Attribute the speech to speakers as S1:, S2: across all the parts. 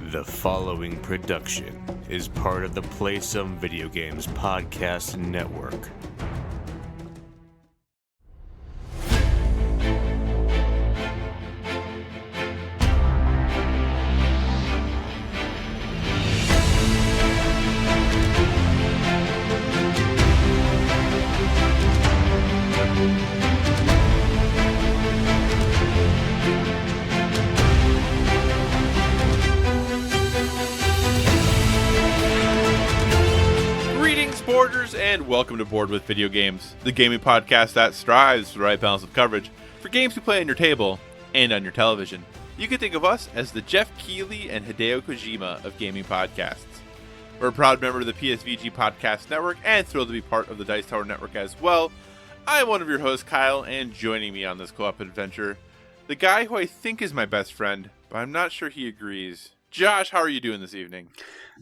S1: The following production is part of the Play Some Video Games podcast network.
S2: And welcome to Board with Video Games, the gaming podcast that strives for the right balance of coverage for games you play on your table and on your television. You can think of us as the Jeff Keighley and Hideo Kojima of gaming podcasts. We're a proud member of the PSVG Podcast Network and thrilled to be part of the Dice Tower Network as well. I'm one of your hosts, Kyle, and joining me on this co-op adventure, the guy who I think is my best friend, but I'm not sure he agrees. Josh, how are you doing this evening?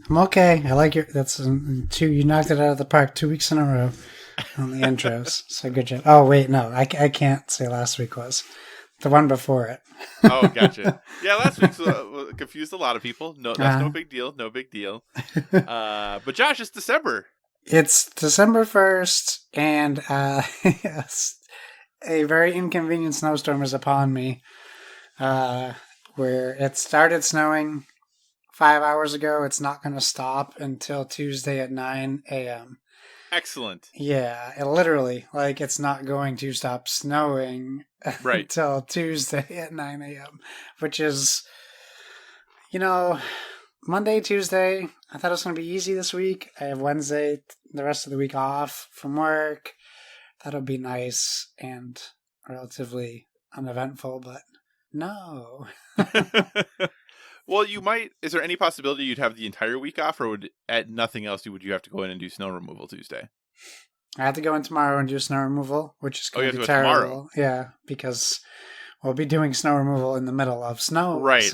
S3: I'm okay. I like your. That's you knocked it out of the park 2 weeks in a row on the intros. So good job. Oh wait, no, I can't say last week was the one before it.
S2: Oh, gotcha. Yeah, last week's confused a lot of people. No, that's no big deal. No big deal. But Josh, it's December.
S3: It's December 1st, and yes, a very inconvenient snowstorm is upon me. Where it started snowing 5 hours ago. It's not going to stop until Tuesday at 9 a.m.
S2: Excellent.
S3: Yeah, it literally, it's not going to stop snowing until Tuesday at 9 a.m., which is, Monday, Tuesday. I thought it was going to be easy this week. I have Wednesday, the rest of the week off from work. That'll be nice and relatively uneventful, but no.
S2: Well, you might. Is there any possibility you'd have the entire week off, or would at nothing else would you have to go in and do snow removal Tuesday?
S3: I have to go in tomorrow and do snow removal, which is going to be terrible. Tomorrow. Yeah, because we'll be doing snow removal in the middle of snow.
S2: Right.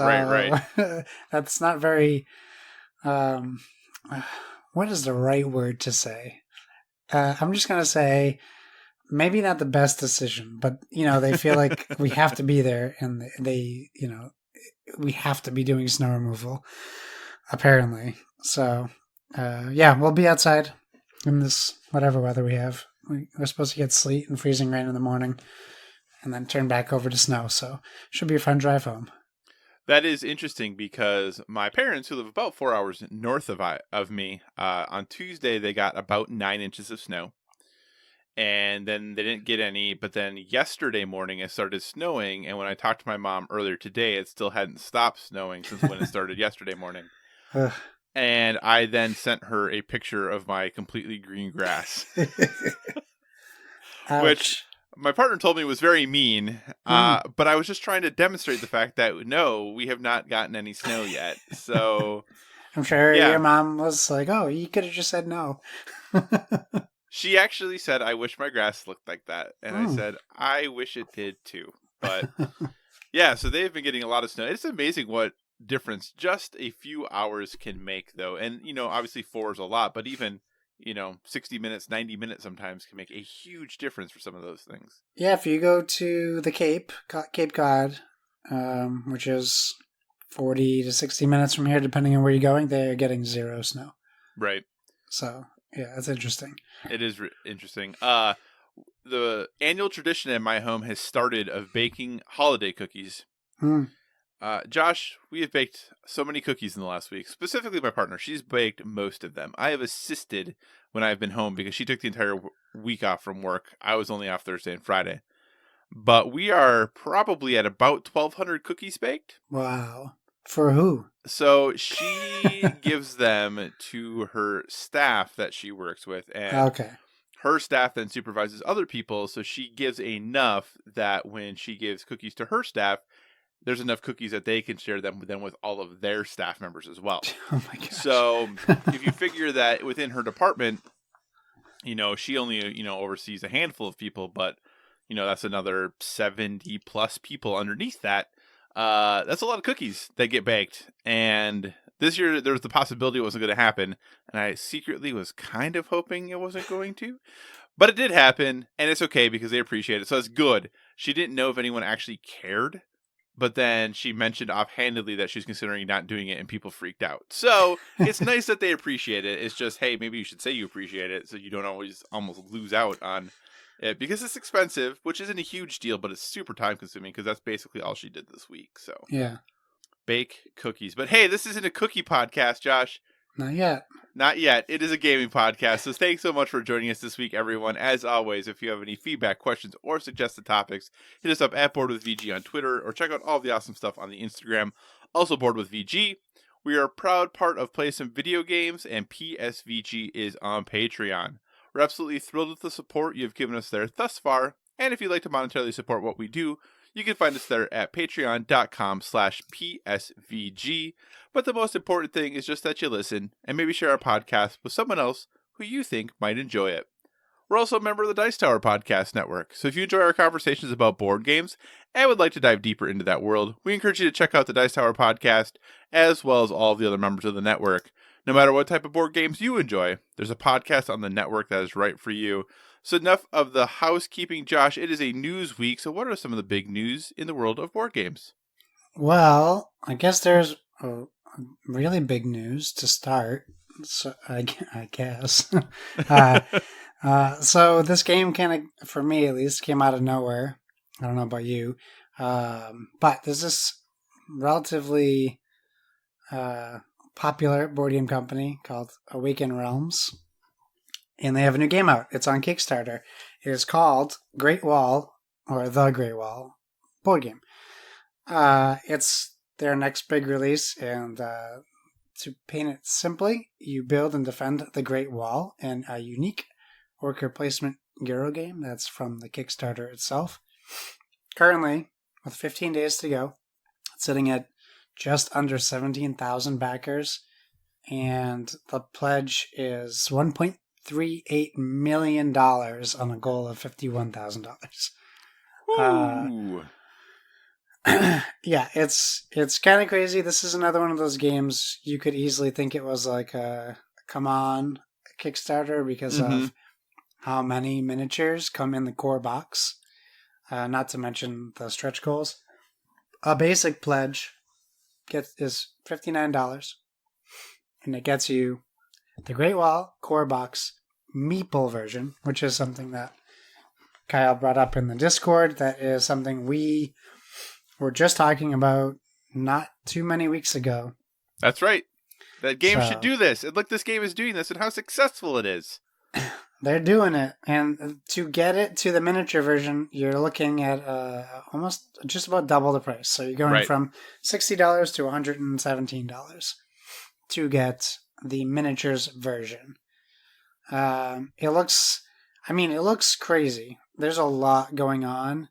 S3: That's not very. What is the right word to say? I'm just gonna say. Maybe not the best decision, but, they feel like we have to be there and they we have to be doing snow removal, apparently. So, we'll be outside in this whatever weather we have. We're supposed to get sleet and freezing rain in the morning and then turn back over to snow. So, should be a fun drive home.
S2: That is interesting because my parents, who live about 4 hours north of me, on Tuesday, they got about 9 inches of snow. And then they didn't get any, but then yesterday morning it started snowing, and when I talked to my mom earlier today, it still hadn't stopped snowing since when it started yesterday morning. And I then sent her a picture of my completely green grass, which my partner told me was very mean, but I was just trying to demonstrate the fact that, no, we have not gotten any snow yet, so...
S3: I'm sure your mom was like, oh, you could have just said no.
S2: She actually said, I wish my grass looked like that. And I said, I wish it did too. But yeah, so they've been getting a lot of snow. It's amazing what difference just a few hours can make, though. And, obviously 4 is a lot, but even, 60 minutes, 90 minutes sometimes can make a huge difference for some of those things.
S3: Yeah, if you go to the Cape Cod, which is 40 to 60 minutes from here, depending on where you're going, they're getting 0 snow.
S2: Right.
S3: So... yeah, that's interesting.
S2: It is interesting. The annual tradition in my home has started of baking holiday cookies. Josh, we have baked so many cookies in the last week. Specifically, my partner. She's baked most of them. I have assisted when I've been home because she took the entire week off from work. I was only off Thursday and Friday. But we are probably at about 1,200 cookies baked.
S3: Wow. For who?
S2: So she gives them to her staff that she works with, and her staff then supervises other people, so she gives enough that when she gives cookies to her staff, there's enough cookies that they can share them then with all of their staff members as well.
S3: Oh my gosh.
S2: So if you figure that within her department, she only, oversees a handful of people, but, that's another 70 plus people underneath that. That's a lot of cookies that get baked, and this year there was the possibility it wasn't going to happen, and I secretly was kind of hoping it wasn't going to, but it did happen, and it's okay because they appreciate it, so it's good. She didn't know if anyone actually cared but then she mentioned offhandedly that she's considering not doing it, and people freaked out. So it's nice that they appreciate it. It's just, hey, maybe you should say you appreciate it so you don't always almost lose out on it, because it's expensive, which isn't a huge deal, but it's super time consuming because that's basically all she did this week. So
S3: Yeah.
S2: Bake cookies. But hey, this isn't a cookie podcast, Josh.
S3: Not yet.
S2: Not yet. It is a gaming podcast. So thanks so much for joining us this week, everyone. As always, if you have any feedback, questions, or suggested topics, hit us up at Board with VG on Twitter, or check out all the awesome stuff on the Instagram. Also, Board with VG. We are a proud part of Play Some Video Games, and PSVG is on Patreon. We're absolutely thrilled with the support you've given us there thus far. And if you'd like to monetarily support what we do, you can find us there at patreon.com/PSVG. But the most important thing is just that you listen and maybe share our podcast with someone else who you think might enjoy it. We're also a member of the Dice Tower Podcast Network, so if you enjoy our conversations about board games and would like to dive deeper into that world, we encourage you to check out the Dice Tower Podcast, as well as all of the other members of the network. No matter what type of board games you enjoy, there's a podcast on the network that is right for you. So enough of the housekeeping, Josh. It is a news week, so what are some of the big news in the world of board games?
S3: Well, I guess there's a really big news to start. So I guess. So this game kind of, for me at least, came out of nowhere. I don't know about you. But there's this relatively popular board game company called Awaken Realms. And they have a new game out. It's on Kickstarter. It is called Great Wall, or The Great Wall board game. It's their next big release, and to paint it simply, you build and defend the Great Wall in a unique worker placement Euro game that's from the Kickstarter itself. Currently, with 15 days to go, it's sitting at just under 17,000 backers, and the pledge is $1.38 million on a goal of $51,000. Yeah, it's kind of crazy. This is another one of those games you could easily think it was like a come on Kickstarter because of how many miniatures come in the core box, not to mention the stretch goals. A basic pledge is $59, and it gets you the Great Wall core box meeple version, which is something that Kyle brought up in the Discord. That is something we were just talking about not too many weeks ago.
S2: That's right. That game should do this. And look, this game is doing this and how successful it is.
S3: They're doing it. And to get it to the miniature version, you're looking at almost just about double the price. So you're going from $60 to $117 to get the miniatures version. It looks crazy. There's a lot going on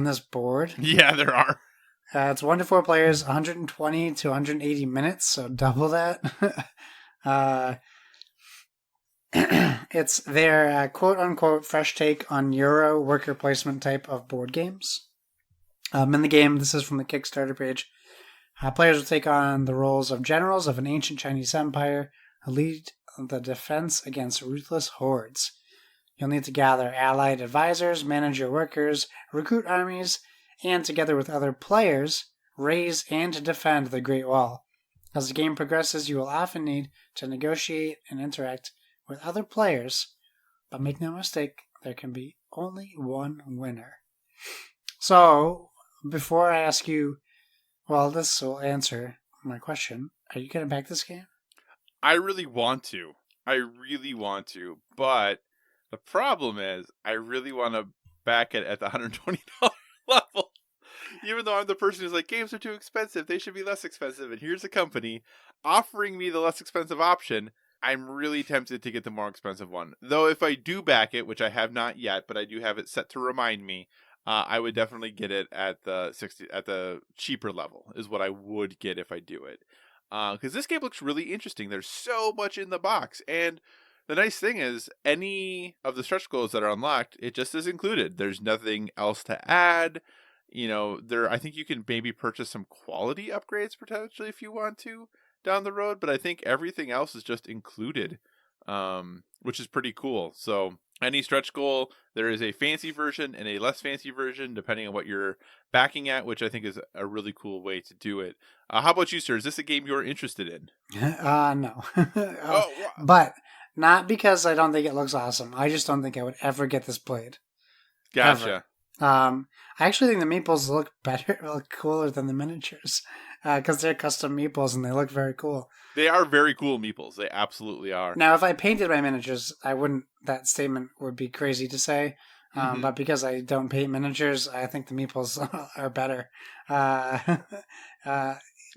S3: this board.
S2: Yeah, there are.
S3: It's 1 to 4 players, 120 to 180 minutes, so double that. It's their quote-unquote fresh take on Euro worker placement type of board games. In the game, this is from the Kickstarter page, players will take on the roles of generals of an ancient Chinese empire who lead the defense against ruthless hordes. You'll need to gather allied advisors, manage your workers, recruit armies, and together with other players, raise and defend the Great Wall. As the game progresses, you will often need to negotiate and interact with other players, but make no mistake, there can be only one winner. So, before I ask you, well, this will answer my question. Are you going to back this game?
S2: I really want to, but the problem is I really want to back it at the $120 level. Even though I'm the person who's like, games are too expensive, they should be less expensive, and here's a company offering me the less expensive option, I'm really tempted to get the more expensive one. Though if I do back it, which I have not yet, but I do have it set to remind me, I would definitely get it at the cheaper level, is what I would get if I do it. Because this game looks really interesting. There's so much in the box, and the nice thing is, any of the stretch goals that are unlocked, it just is included. There's nothing else to add. You know, I think you can maybe purchase some quality upgrades potentially if you want to down the road, but I think everything else is just included, which is pretty cool. So any stretch goal, there is a fancy version and a less fancy version, depending on what you're backing at, which I think is a really cool way to do it. How about you, sir? Is this a game you're interested in?
S3: No.
S2: Oh, wow.
S3: But not because I don't think it looks awesome. I just don't think I would ever get this played.
S2: Gotcha.
S3: I actually think the meeples look better, look cooler than the miniatures, because they're custom meeples and they look very cool.
S2: They are very cool meeples. They absolutely are.
S3: Now, if I painted my miniatures, I wouldn't. That statement would be crazy to say. But because I don't paint miniatures, I think the meeples are better.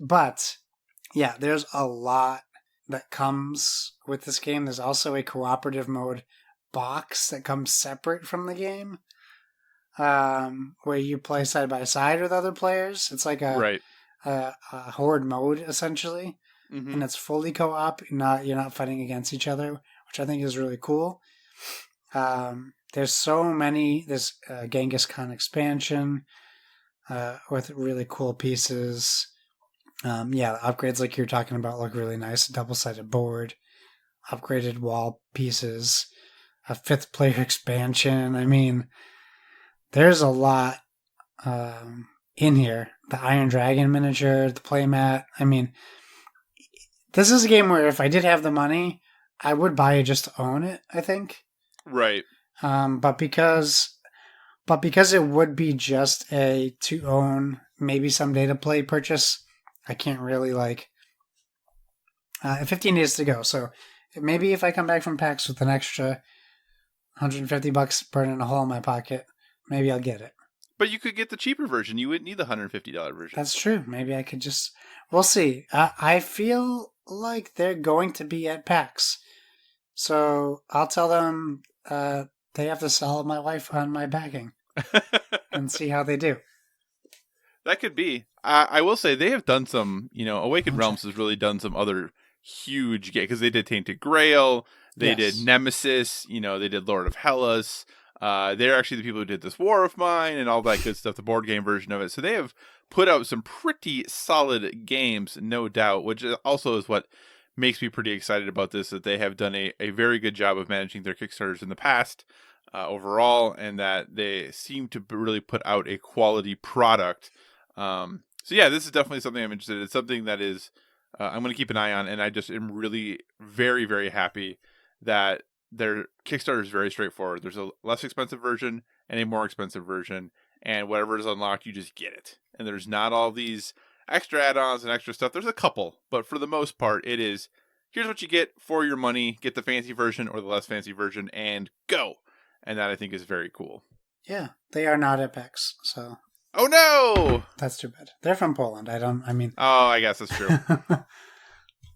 S3: But yeah, there's a lot that comes with this game. There's also a cooperative mode box that comes separate from the game, where you play side by side with other players. It's like a horde mode essentially, and it's fully co-op. You're not fighting against each other, which I think is really cool. There's so many. There's Genghis Khan expansion with really cool pieces. The upgrades like you're talking about look really nice. Double-sided board, upgraded wall pieces, a 5th player expansion. I mean, there's a lot in here. The Iron Dragon miniature, the playmat. I mean, this is a game where if I did have the money, I would buy it just to own it, I think.
S2: Right.
S3: But because it would be just a to own, maybe someday to play purchase, I can't really 15 days to go. So maybe if I come back from PAX with an extra $150 burning a hole in my pocket, maybe I'll get it.
S2: But you could get the cheaper version. You wouldn't need the $150 version.
S3: That's true. Maybe I could just... We'll see. I feel like they're going to be at PAX. So I'll tell them they have to sell my wife on my backing and see how they do.
S2: That could be. I will say they have done some, Awakened Realms has really done some other huge games, because they did Tainted Grail, they did Nemesis, they did Lord of Hellas. They're actually the people who did this War of Mine and all that good stuff, the board game version of it. So they have put out some pretty solid games, no doubt, which also is what makes me pretty excited about this, that they have done a very good job of managing their Kickstarters in the past overall, and that they seem to really put out a quality product. So yeah, this is definitely something I'm interested in. It's something that is I'm going to keep an eye on, and I just am really very, very happy that their Kickstarter is very straightforward. There's a less expensive version and a more expensive version, and whatever is unlocked, you just get it. And there's not all these extra add-ons and extra stuff. There's a couple, but for the most part, it is, here's what you get for your money, get the fancy version or the less fancy version, and go. And that I think is very cool.
S3: Yeah, they are not at PAX, so...
S2: Oh no!
S3: That's too bad. They're from Poland.
S2: Oh, I guess that's true.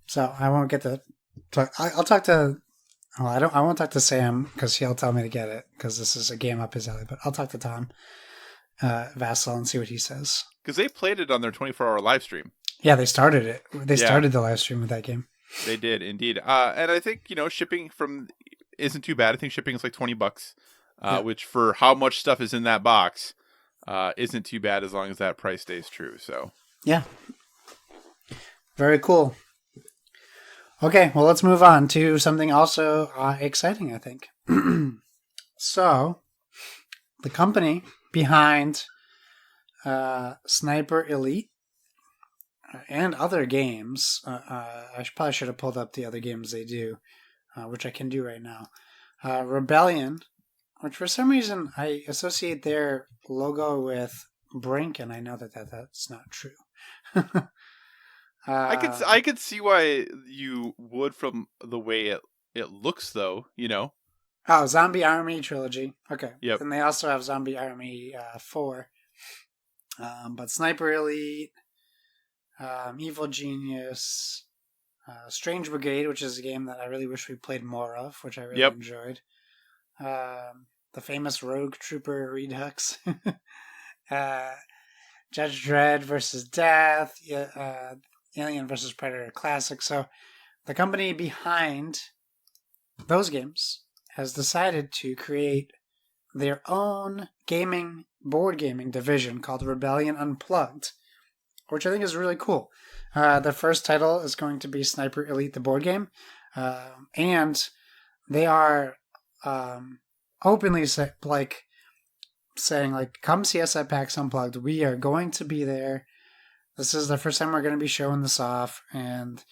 S3: So I won't get to talk. I'll talk to... Well, I won't talk to Sam, because he'll tell me to get it, because this is a game up his alley, but I'll talk to Tom Vassal and see what he says.
S2: Because they played it on their 24-hour live stream.
S3: Yeah, they started it. They started the live stream with that game.
S2: They did, indeed. And I think, shipping isn't too bad. I think shipping is like $20, which for how much stuff is in that box isn't too bad, as long as that price stays true. So
S3: yeah. Very cool. Okay, well, let's move on to something also exciting, I think. So, the company behind Sniper Elite and other games, I probably should have pulled up the other games they do, which I can do right now. Rebellion, which for some reason I associate their logo with Brink, and I know that's not true.
S2: I could see why you would, from the way it looks, though.
S3: Oh, Zombie Army Trilogy. Okay.
S2: Yep.
S3: And they also have Zombie Army 4. But Sniper Elite, Evil Genius, Strange Brigade, which is a game that I really wish we played more of, which I really enjoyed. The famous Rogue Trooper Redux. Judge Dredd versus Death. Alien vs. Predator Classic. So the company behind those games has decided to create their own board gaming division called Rebellion Unplugged, which I think is really cool. The first title is going to be Sniper Elite, the board game. And they are openly saying like, come see us at PAX Unplugged. We are going to be there. This is the first time we're going to be showing this off, and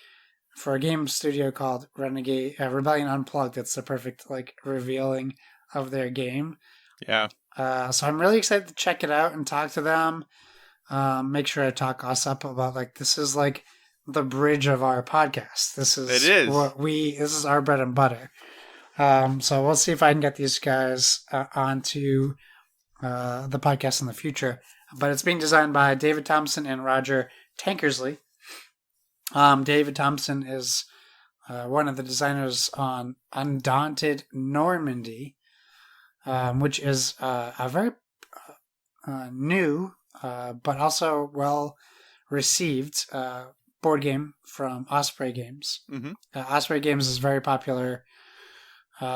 S3: for a game studio called Rebellion Unplugged, it's the perfect like revealing of their game.
S2: Yeah.
S3: So I'm really excited to check it out and talk to them. Make sure I talk us up about like this is like the bridge of our podcast. This is this is our bread and butter. So we'll see if I can get these guys onto the podcast in the future. But it's being designed by David Thompson and Roger Tankersley. David Thompson is one of the designers on Undaunted Normandy, which is a very new but also well received board game from Osprey Games.
S2: Mm-hmm.
S3: Osprey Games is very popular in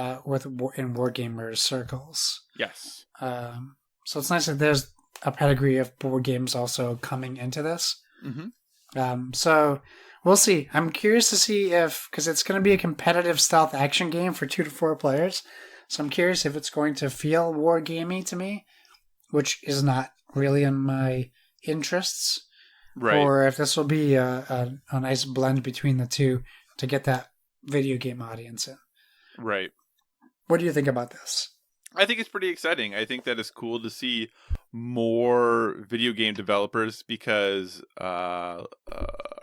S3: wargamers circles.
S2: Yes.
S3: So it's nice that there's a pedigree of board games also coming into this.
S2: Mm-hmm.
S3: So we'll see. I'm curious to see because it's going to be a competitive stealth action game for 2 to 4 players. So I'm curious if it's going to feel war gamey to me, which is not really in my interests.
S2: Right.
S3: Or if this will be a nice blend between the two to get that video game audience in.
S2: Right.
S3: What do you think about this?
S2: I think it's pretty exciting. I think that it's cool to see more video game developers because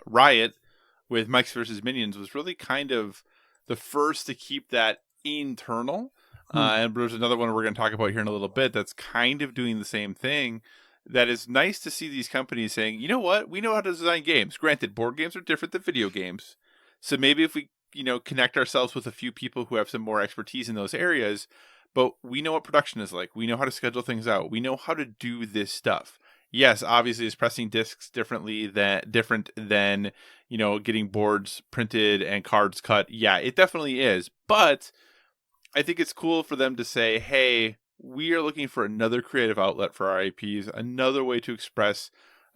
S2: Riot with Mike's vs. Minions was really kind of the first to keep that internal. And there's another one we're going to talk about here in a little bit that's kind of doing the same thing. That is nice to see these companies saying, you know what, we know how to design games. Granted, board games are different than video games. So maybe if we, connect ourselves with a few people who have some more expertise in those areas, but we know what production is like. We know how to schedule things out. We know how to do this stuff. Yes, obviously, it's pressing discs different than getting boards printed and cards cut. Yeah, it definitely is. But I think it's cool for them to say, hey, we are looking for another creative outlet for our IPs, another way to express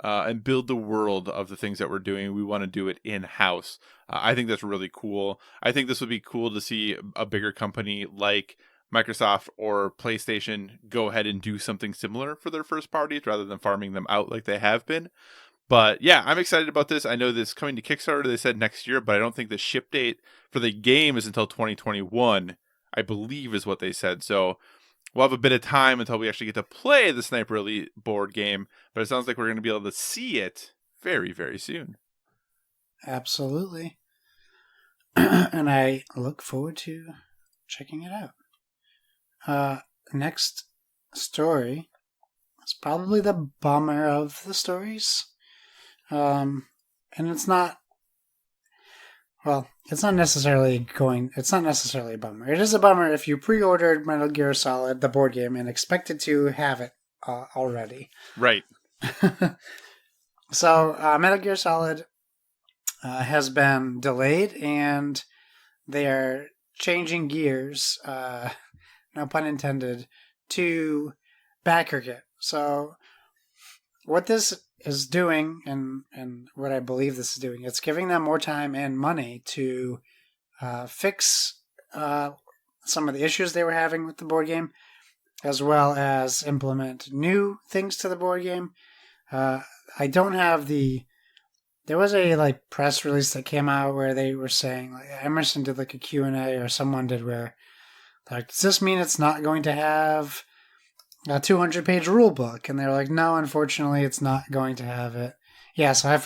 S2: and build the world of the things that we're doing. We want to do it in-house. I think that's really cool. I think this would be cool to see a bigger company like Microsoft or PlayStation go ahead and do something similar for their first parties rather than farming them out like they have been. But yeah, I'm excited about this. I know this is coming to Kickstarter. They said next year, but I don't think the ship date for the game is until 2021, I believe is what they said. So we'll have a bit of time until we actually get to play the Sniper Elite board game, but it sounds like we're going to be able to see it very, very soon.
S3: Absolutely. And I look forward to checking it out. Next story is probably the bummer of the stories. And it's not necessarily a bummer. It is a bummer if you pre-ordered Metal Gear Solid, the board game, and expected to have it already.
S2: Right.
S3: So, Metal Gear Solid has been delayed, and they are changing gears, no pun intended, to backer kit. So, what this is doing, and what I believe this is doing, it's giving them more time and money to fix some of the issues they were having with the board game, as well as implement new things to the board game. I don't have there was a press release that came out where they were saying, Emerson did a Q&A, or someone did, where does this mean it's not going to have a 200-page rule book? And they're like, no, unfortunately, it's not going to have it. Yeah, so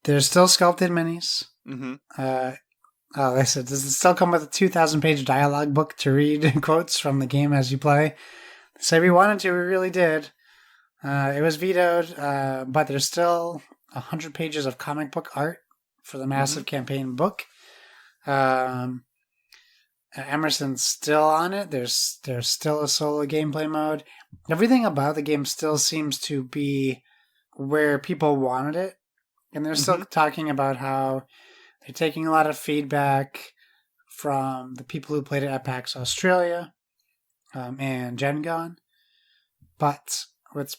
S3: there's still sculpted minis.
S2: Mm-hmm.
S3: They said, does it still come with a 2,000-page dialogue book to read quotes from the game as you play? They said we wanted to, we really did. It was vetoed, but there's still 100 pages of comic book art for the massive campaign book. Emerson's still on it. There's still a solo gameplay mode. Everything about the game still seems to be where people wanted it. And they're still talking about how they're taking a lot of feedback from the people who played it at PAX Australia and Gen Con. But with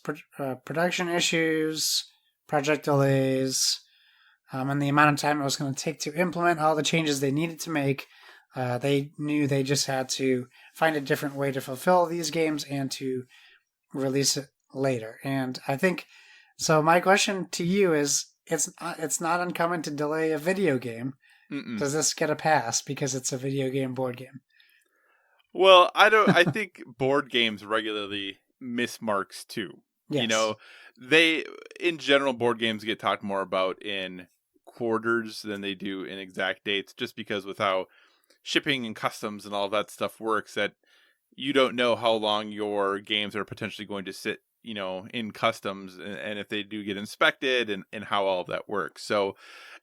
S3: production issues, project delays, and the amount of time it was going to take to implement all the changes they needed to make. They knew they just had to find a different way to fulfill these games and to release it later. And I think, so my question to you is, it's not uncommon to delay a video game.
S2: Mm-mm.
S3: Does this get a pass because it's a video game board game?
S2: Well, I think board games regularly miss marks too.
S3: Yes.
S2: You know, they, in general, board games get talked more about in quarters than they do in exact dates, just because with how shipping and customs and all that stuff works, that you don't know how long your games are potentially going to sit, in customs, and if they do get inspected, and how all of that works. So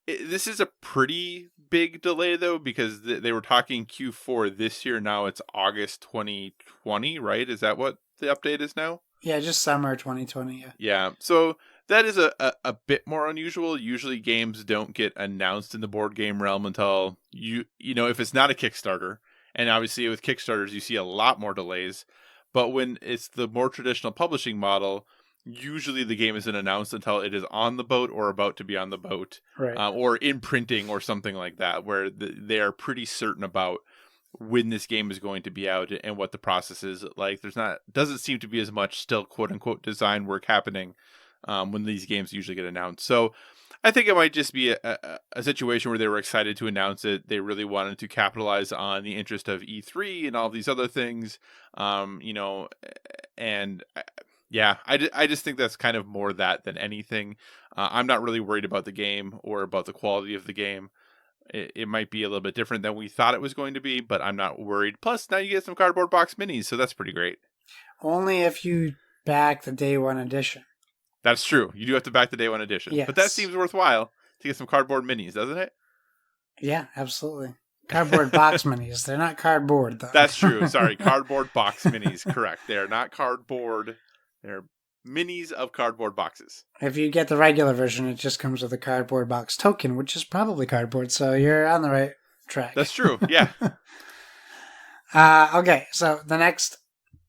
S2: this is a pretty big delay, though, because they were talking Q4 this year. Now it's August 2020, right? Is that what the update is now?
S3: Yeah, just summer 2020. Yeah.
S2: Yeah. So that is a bit more unusual. Usually games don't get announced in the board game realm until if it's not a Kickstarter. And obviously with Kickstarters, you see a lot more delays. But when it's the more traditional publishing model, usually the game isn't announced until it is on the boat or about to be on the boat,
S3: Right.
S2: or in printing or something like that, where they are pretty certain about when this game is going to be out and what the process is like. Doesn't seem to be as much still quote unquote design work happening when these games usually get announced. So I think it might just be a situation where they were excited to announce it. They really wanted to capitalize on the interest of E3 and all these other things, and yeah, I just think that's kind of more that than anything. I'm not really worried about the game or about the quality of the game. It might be a little bit different than we thought it was going to be, but I'm not worried. Plus, now you get some cardboard box minis, so that's pretty great.
S3: Only if you back the day one edition.
S2: That's true. You do have to back the day one edition.
S3: Yes.
S2: But that seems worthwhile to get some cardboard minis, doesn't it?
S3: Yeah, absolutely. Cardboard box minis. They're not cardboard, though.
S2: That's true. Sorry. Cardboard box minis. Correct. They are not cardboard. They're minis of cardboard boxes.
S3: If you get the regular version, it just comes with a cardboard box token, which is probably cardboard, so you're on the right track.
S2: That's true. Yeah.
S3: Okay, so the next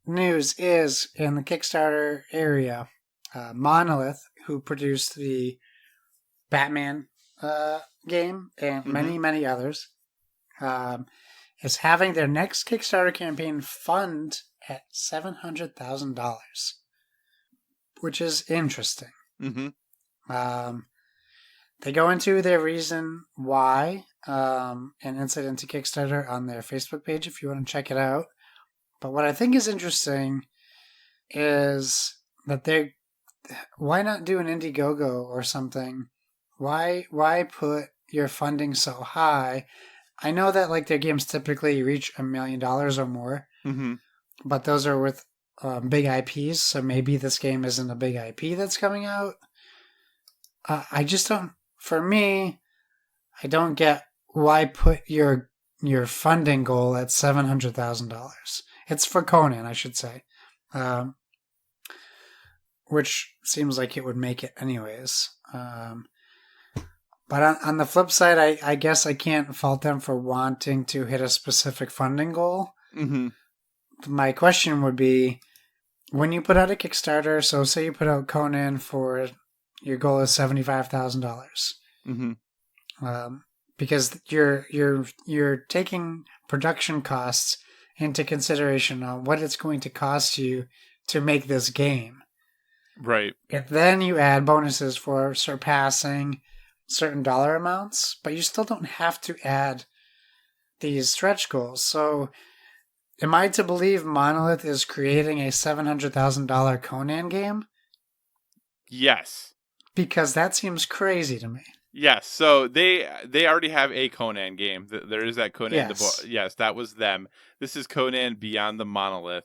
S3: news is in the Kickstarter area. Monolith, who produced the Batman game and many others, is having their next Kickstarter campaign fund at $700,000, which is interesting.
S2: Mm-hmm.
S3: They go into their reason why, and incident to Kickstarter on their Facebook page if you want to check it out. But what I think is interesting is that why not do an Indiegogo or something? Why put your funding so high? I know that like their games typically reach $1 million or more, but those are with big IPs. So maybe this game isn't a big IP that's coming out. I just don't. For me, I don't get why put your funding goal at $700,000. It's for Conan, I should say. Which seems like it would make it anyways. But on the flip side, I guess I can't fault them for wanting to hit a specific funding goal.
S2: Mm-hmm.
S3: My question would be, when you put out a Kickstarter, so say you put out Conan for your goal is $75,000.
S2: Mm-hmm.
S3: Because you're taking production costs into consideration on what it's going to cost you to make this game.
S2: Right.
S3: And then you add bonuses for surpassing certain dollar amounts, but you still don't have to add these stretch goals. So am I to believe Monolith is creating a $700,000 Conan game?
S2: Yes.
S3: Because that seems crazy to me.
S2: Yes. So they already have a Conan game. There is that Conan.
S3: Yes.
S2: Yes, that was them. This is Conan Beyond the Monolith.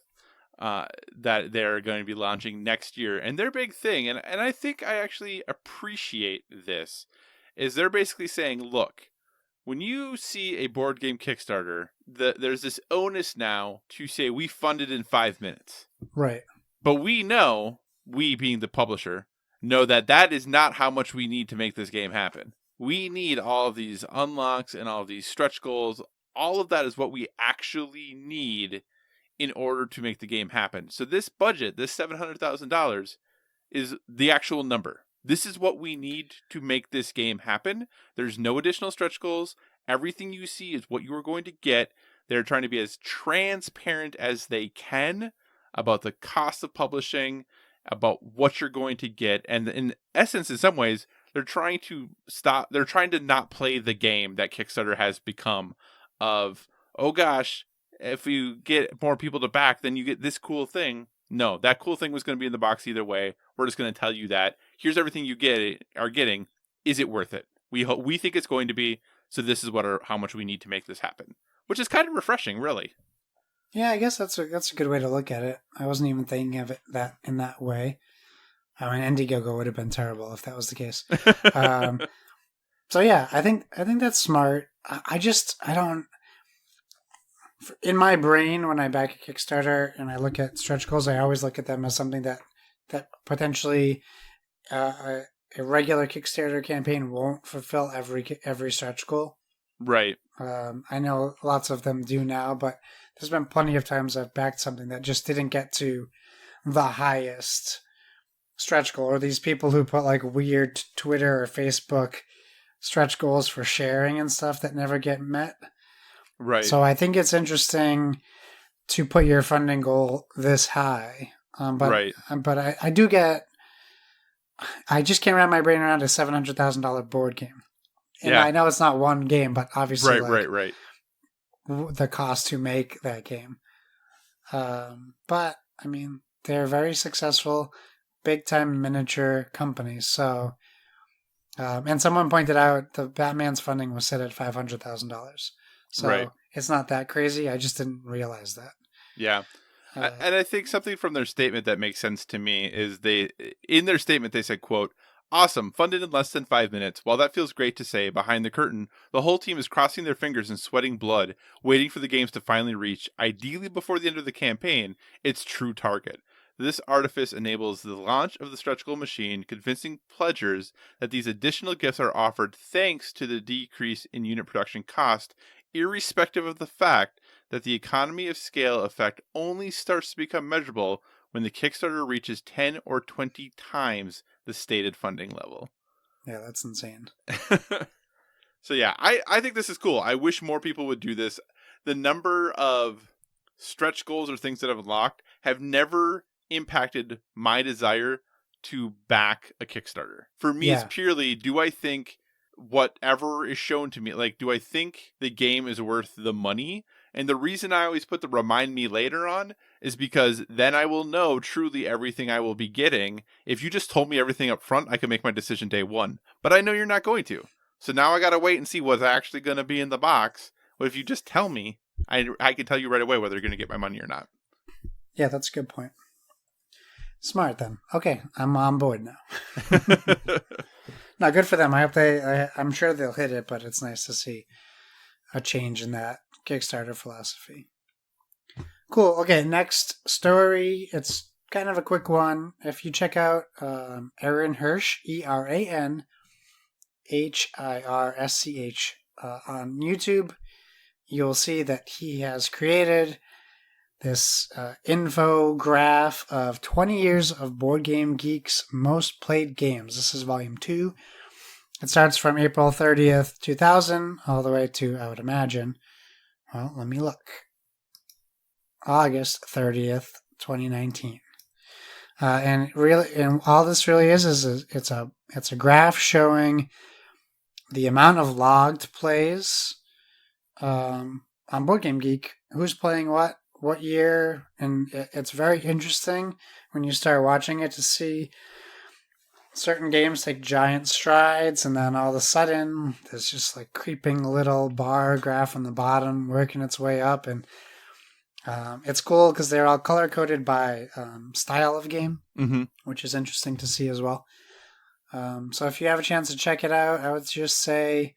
S2: That they're going to be launching next year. And their big thing, and I think I actually appreciate this, is they're basically saying, look, when you see a board game Kickstarter, there's this onus now to say we funded in 5 minutes.
S3: Right.
S2: But we know, we being the publisher, know that is not how much we need to make this game happen. We need all of these unlocks and all of these stretch goals. All of that is what we actually need in order to make the game happen. So this budget, this $700,000, is the actual number. this is what we need to make this game happen. There's no additional stretch goals. Everything you see is what you are going to get. They're trying to be as transparent as they can about the cost of publishing, about what you're going to get. And in essence, in some ways, they're trying to not play the game that Kickstarter has become of, oh gosh, if you get more people to back, then you get this cool thing. No, that cool thing was going to be in the box either way. We're just going to tell you that. Here's everything you are getting. Is it worth it? We think it's going to be. So this is how much we need to make this happen, which is kind of refreshing, really.
S3: Yeah, I guess that's a good way to look at it. I wasn't even thinking of it in that way. I mean, Indiegogo would have been terrible if that was the case. So yeah, I think that's smart. I don't. In my brain, when I back a Kickstarter and I look at stretch goals, I always look at them as something that potentially a regular Kickstarter campaign won't fulfill every stretch goal.
S2: Right.
S3: I know lots of them do now, but there's been plenty of times I've backed something that just didn't get to the highest stretch goal, or these people who put like weird Twitter or Facebook stretch goals for sharing and stuff that never get met.
S2: Right.
S3: So I think it's interesting to put your funding goal this high. But I do get, I just can't wrap my brain around a $700,000 board game. And I know it's not one game, but obviously
S2: right.
S3: The cost to make that game. But I mean, they're very successful, big time miniature companies. So, and someone pointed out the Batman's funding was set at $500,000. So it's not that crazy. I just didn't realize that.
S2: Yeah. And I think something from their statement that makes sense to me is in their statement, they said, quote, "Awesome, funded in less than 5 minutes. While that feels great to say, behind the curtain, the whole team is crossing their fingers and sweating blood, waiting for the games to finally reach, ideally before the end of the campaign, its true target. This artifice enables the launch of the stretch goal machine, convincing pledgers that these additional gifts are offered thanks to the decrease in unit production cost, irrespective of the fact that the economy of scale effect only starts to become measurable when the Kickstarter reaches 10 or 20 times the stated funding level."
S3: Yeah, that's insane.
S2: So yeah, I think this is cool. I wish more people would do this. The number of stretch goals or things that I've unlocked have never impacted my desire to back a Kickstarter. For me, it's purely, do I think whatever is shown to me, like, do I think the game is worth the money? And the reason I always put the remind me later on is because then I will know truly everything I will be getting. If you just told me everything up front, I could make my decision day one. But I know you're not going to. So now I got to wait and see what's actually going to be in the box. But if you just tell me, I can tell you right away whether you're going to get my money or not.
S3: Yeah, that's a good point. Smart then. Okay, I'm on board now. No, good for them. I hope I'm sure they'll hit it, but it's nice to see a change in that Kickstarter philosophy. Cool. Okay, next story. It's kind of a quick one. If you check out Aaron Hirsch, EranHirsch, on YouTube, you'll see that he has created this infograph of 20 years of Board Game Geek's most played games. This is volume 2. It starts from April 30th, 2000, all the way to, I would imagine, well, let me look, August 30th, 2019. And all this really is it's a graph showing the amount of logged plays on Board Game Geek, who's playing what year, and it's very interesting when you start watching it to see certain games take giant strides, and then all of a sudden there's just like creeping little bar graph on the bottom working its way up, and it's cool because they're all color coded by style of game, which is interesting to see as well. So if you have a chance to check it out, I would just say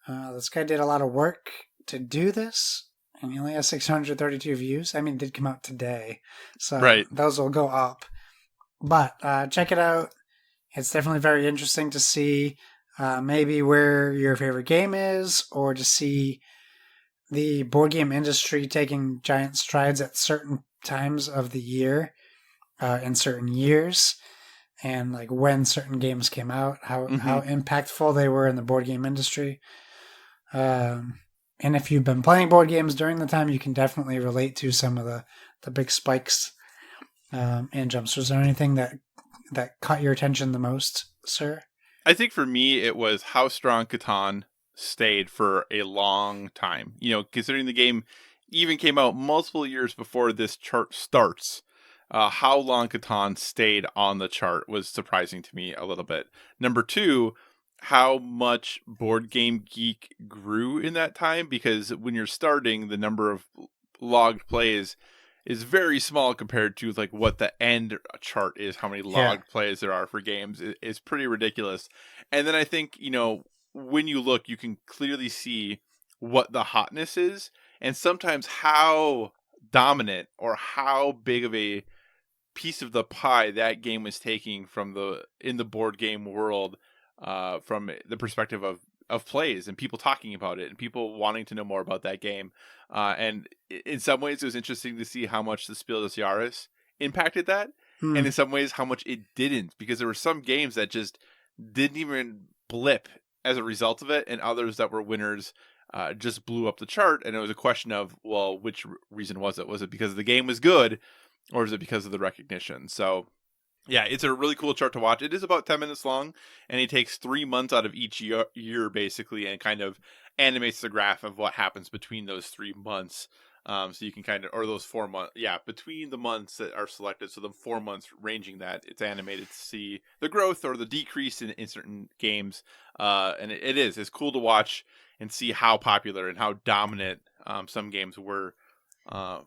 S3: this guy did a lot of work to do this, and he only has 632 views. I mean, it did come out today, so those will go up. But check it out. It's definitely very interesting to see maybe where your favorite game is, or to see the board game industry taking giant strides at certain times of the year in certain years. and like when certain games came out, how impactful they were in the board game industry. And if you've been playing board games during the time, you can definitely relate to some of the big spikes and jumps. Was there anything that caught your attention the most, sir?
S2: I think for me, it was how strong Catan stayed for a long time. You know, considering the game even came out multiple years before this chart starts, how long Catan stayed on the chart was surprising to me a little bit. Number two, how much Board Game Geek grew in that time, because when you're starting, the number of logged plays is very small compared to like what the end chart is. How many logged plays there are for games is pretty ridiculous. And then I think, you know, when you look, you can clearly see what the hotness is, and sometimes how dominant or how big of a piece of the pie that game was taking in the board game world, from the perspective of plays and people talking about it and people wanting to know more about that game. And in some ways, it was interesting to see how much the Spiel des Jahres impacted that, and in some ways, how much it didn't, because there were some games that just didn't even blip as a result of it, and others that were winners just blew up the chart. And it was a question of, well, which reason was it? Was it because the game was good, or is it because of the recognition? So, yeah, it's a really cool chart to watch. It is about 10 minutes long, and he takes 3 months out of each year basically, and kind of animates the graph of what happens between those 3 months. So you can kind of, or those 4 months, between the months that are selected. So the 4 months ranging that, it's animated to see the growth or the decrease in certain games. And it's cool to watch and see how popular and how dominant some games were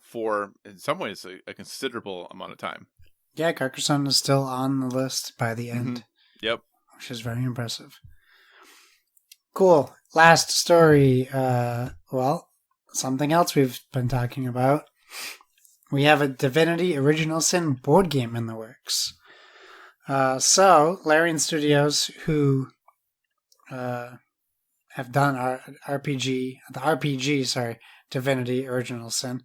S2: for, in some ways, a considerable amount of time.
S3: Yeah, Carcassonne is still on the list by the end.
S2: Mm-hmm. Yep.
S3: Which is very impressive. Cool. Last story. Well, something else we've been talking about. We have a Divinity Original Sin board game in the works. So, Larian Studios, who have done our RPG, Divinity Original Sin,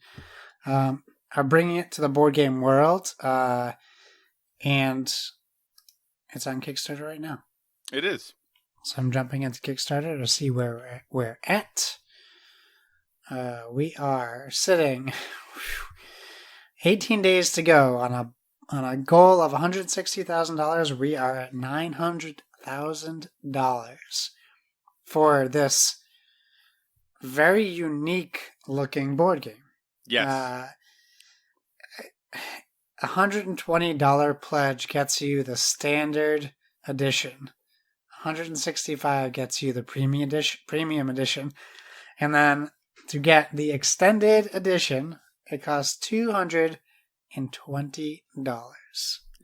S3: are bringing it to the board game world, and it's on Kickstarter right now.
S2: It is.
S3: So I'm jumping into Kickstarter to see where we're at. We are sitting 18 days to go on a goal of $160,000. We are at $900,000 for this very unique looking board game.
S2: Yes.
S3: $120 pledge gets you the standard edition. $165 gets you the premium edition. And then to get the extended edition, it costs $220.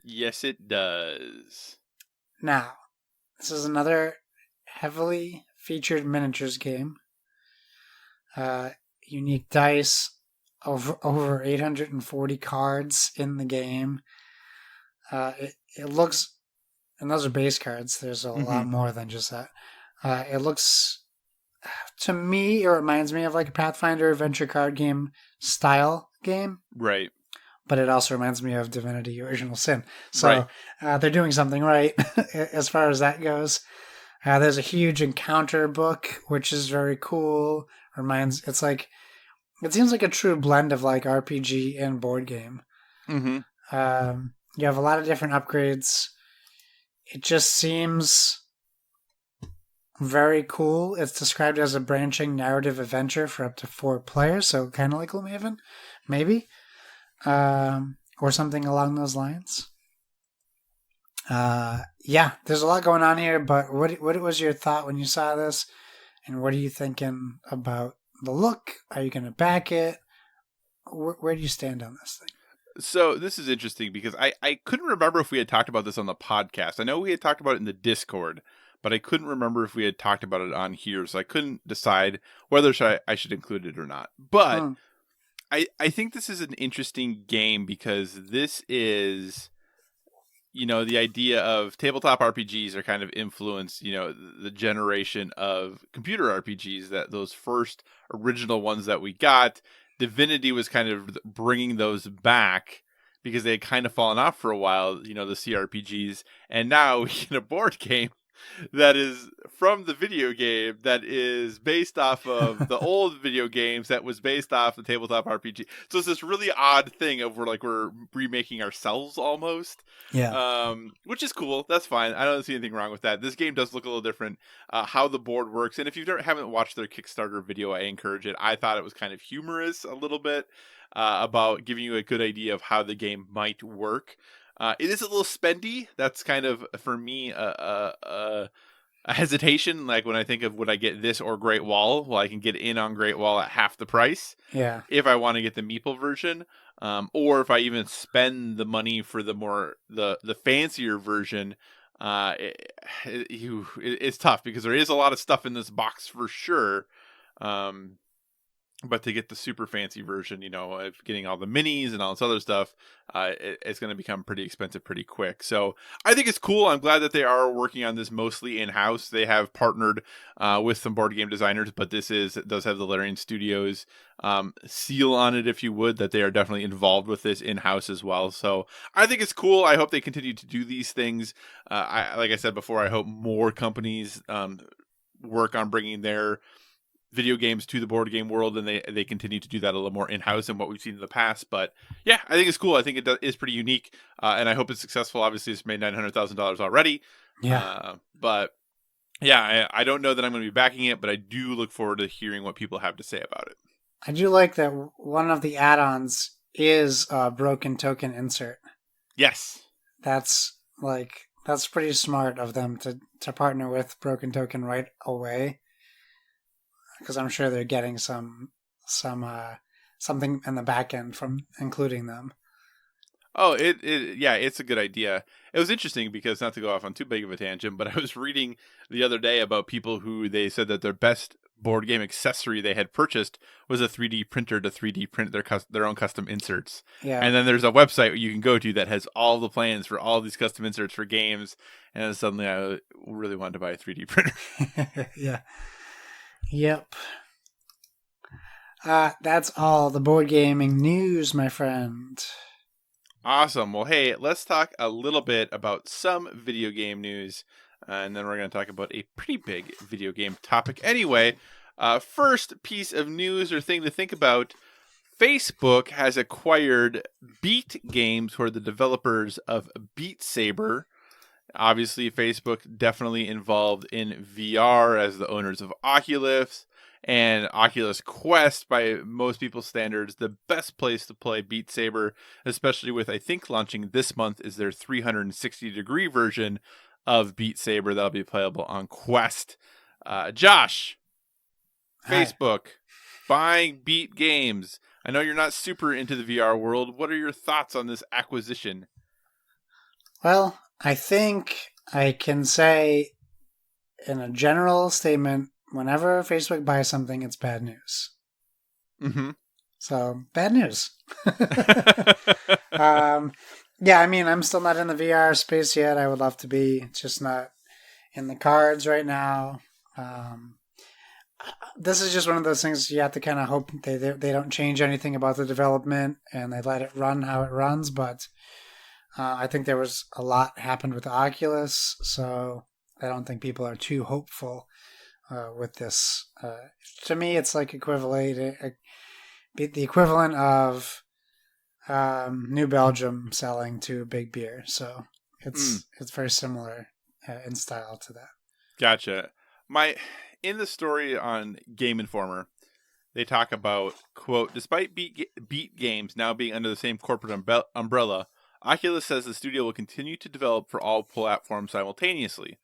S2: Yes, it does.
S3: Now, this is another heavily featured miniatures game. Unique dice. Over 840 cards in the game. It looks, and those are base cards. There's a lot more than just that. It looks, to me, it reminds me of like a Pathfinder adventure card game style game.
S2: Right.
S3: But it also reminds me of Divinity Original Sin. So they're doing something right as far as that goes. There's a huge encounter book, which is very cool. It seems like a true blend of like RPG and board game. Mm-hmm. You have a lot of different upgrades. It just seems very cool. It's described as a branching narrative adventure for up to 4 players, so kind of like Gloomhaven, maybe, or something along those lines. There's a lot going on here, but what was your thought when you saw this, and what are you thinking about the look? Are you going to back it? Where do you stand on this thing?
S2: So this is interesting because I couldn't remember if we had talked about this on the podcast. I know we had talked about it in the Discord, but I couldn't remember if we had talked about it on here. So I couldn't decide whether I should include it or not. But I think this is an interesting game because this is, the idea of tabletop RPGs are kind of influenced, the generation of computer RPGs, that those first original ones that we got. Divinity was kind of bringing those back because they had kind of fallen off for a while, the CRPGs, and now we get a board game that is from the video game that is based off of the old video games that was based off the tabletop RPG. So it's this really odd thing of we're remaking ourselves almost.
S3: Yeah.
S2: Which is cool. That's fine. I don't see anything wrong with that. This game does look a little different, how the board works. And if you haven't watched their Kickstarter video, I encourage it. I thought it was kind of humorous a little bit, about giving you a good idea of how the game might work. It is a little spendy. That's kind of, for me, a hesitation. Like when I think of, would I get this or Great Wall? Well, I can get in on Great Wall at half the price.
S3: Yeah.
S2: If I want to get the Meeple version, or if I even spend the money for the fancier version, it's tough because there is a lot of stuff in this box for sure. But to get the super fancy version, of getting all the minis and all this other stuff, it's going to become pretty expensive pretty quick. So I think it's cool. I'm glad that they are working on this mostly in-house. They have partnered with some board game designers, but does have the Larian Studios seal on it, if you would, that they are definitely involved with this in-house as well. So I think it's cool. I hope they continue to do these things. Like I said before, I hope more companies work on bringing their video games to the board game world, and they continue to do that a little more in-house than what we've seen in the past. But yeah, I think it's cool. I think it is pretty unique, and I hope it's successful. Obviously, it's made $900,000 already.
S3: Yeah.
S2: But yeah, I don't know that I'm going to be backing it, but I do look forward to hearing what people have to say about it.
S3: I do like that one of the add-ons is a broken token insert.
S2: Yes.
S3: That's pretty smart of them to partner with Broken Token right away. Because I'm sure they're getting something in the back end from including them.
S2: Oh, it's a good idea. It was interesting because, not to go off on too big of a tangent, but I was reading the other day about people who they said that their best board game accessory they had purchased was a 3D printer to 3D print their own custom inserts.
S3: Yeah.
S2: And then there's a website you can go to that has all the plans for all these custom inserts for games, and then suddenly I really wanted to buy a 3D printer.
S3: Yeah. Yep. That's all the board gaming news, my friend.
S2: Awesome. Well, hey, let's talk a little bit about some video game news, and then we're going to talk about a pretty big video game topic anyway. First piece of news or thing to think about, Facebook has acquired Beat Games, who are the developers of Beat Saber. Obviously, Facebook definitely involved in VR as the owners of Oculus and Oculus Quest. By most people's standards, the best place to play Beat Saber, especially with, I think, launching this month is their 360-degree version of Beat Saber that'll be playable on Quest. Josh,
S3: Hi.
S2: Facebook buying Beat Games. I know you're not super into the VR world. What are your thoughts on this acquisition?
S3: Well, I think I can say in a general statement, whenever Facebook buys something, it's bad news.
S2: Mm-hmm.
S3: So, bad news. Yeah, I mean, I'm still not in the VR space yet. I would love to be. It's just not in the cards right now. This is just one of those things you have to kind of hope they don't change anything about the development and they let it run how it runs, but I think there was a lot happened with the Oculus, so I don't think people are too hopeful with this. To me, it's like the equivalent of New Belgium selling to Big Beer, so it's very similar in style to that.
S2: Gotcha. In the story on Game Informer, they talk about, quote, despite Beat Games now being under the same corporate umbrella, Oculus says the studio will continue to develop for all platforms simultaneously.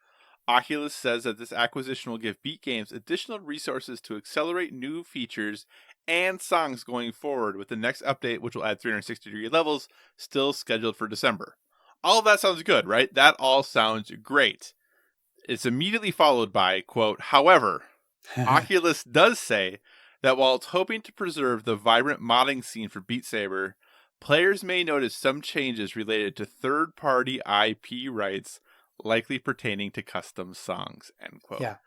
S2: Oculus says that this acquisition will give Beat Games additional resources to accelerate new features and songs going forward, with the next update, which will add 360-degree levels, still scheduled for December. All of that sounds good, right? That all sounds great. It's immediately followed by, quote, however, Oculus does say that while it's hoping to preserve the vibrant modding scene for Beat Saber, players may notice some changes related to third-party IP rights likely pertaining to custom songs, end quote.
S3: Yeah.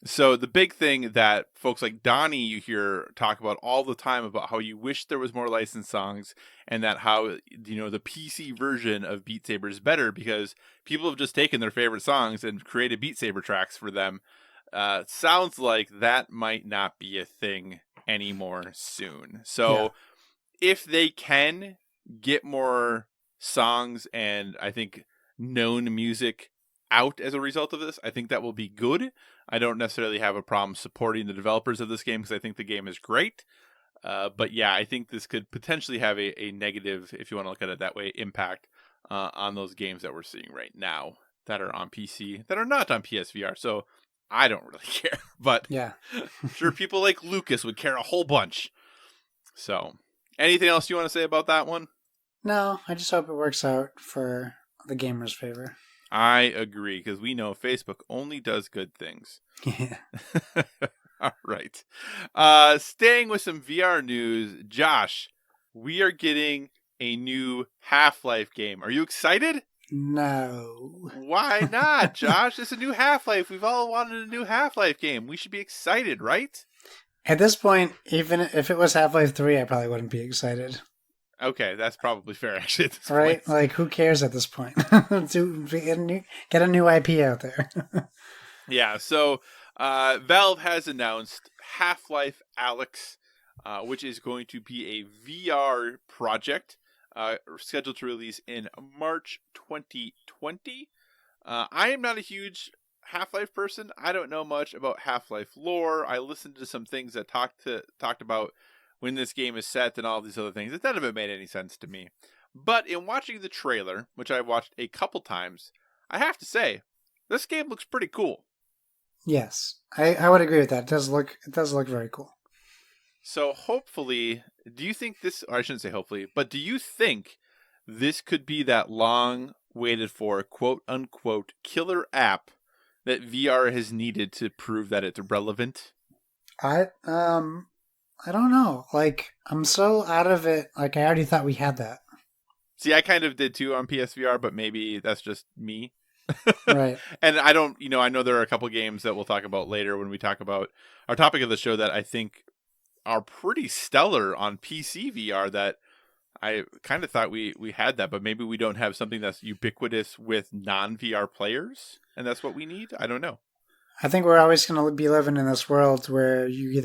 S2: So the big thing that folks like Donnie you hear talk about all the time about how you wish there was more licensed songs and that how, the PC version of Beat Saber is better because people have just taken their favorite songs and created Beat Saber tracks for them. Sounds like that might not be a thing anymore soon. So if they can get more songs and I think known music out as a result of this, I think that will be good. I don't necessarily have a problem supporting the developers of this game because I think the game is great. But yeah, I think this could potentially have a negative, if you want to look at it that way, impact on those games that we're seeing right now that are on PC, that are not on PSVR. So I don't really care. But
S3: Yeah.
S2: I'm sure people like Lucas would care a whole bunch. So anything else you want to say about that one?
S3: No, I just hope it works out for the gamer's favor.
S2: I agree, because we know Facebook only does good things.
S3: Yeah.
S2: All right. Staying with some VR news, Josh, we are getting a new Half-Life game. Are you excited?
S3: No.
S2: Why not, Josh? It's a new Half-Life. We've all wanted a new Half-Life game. We should be excited, right?
S3: At this point, even if it was Half-Life 3, I probably wouldn't be excited.
S2: Okay, that's probably fair, actually, at this
S3: right?
S2: point.
S3: Like, who cares at this point? Get a new IP out there.
S2: Yeah, so Valve has announced Half-Life Alyx, which is going to be a VR project scheduled to release in March 2020. I am not a huge Half-Life person. I don't know much about Half-Life lore. I listened to some things that talked about when this game is set and all these other things. None of it made any sense to me. But in watching the trailer, which I watched a couple times, I have to say, this game looks pretty cool.
S3: Yes, I would agree with that. It does look very cool.
S2: So hopefully, do you think this, or I shouldn't say hopefully, but do you think this could be that long waited for quote unquote killer app that VR has needed to prove that it's relevant?
S3: I don't know. Like, I'm so out of it. Like, I already thought we had that.
S2: See, I kind of did too on PSVR, but maybe that's just me.
S3: Right.
S2: And I don't, I know there are a couple games that we'll talk about later when we talk about our topic of the show that I think are pretty stellar on PC VR that I kind of thought we had that, but maybe we don't have something that's ubiquitous with non-VR players, and that's what we need? I don't know.
S3: I think we're always going to be living in this world where you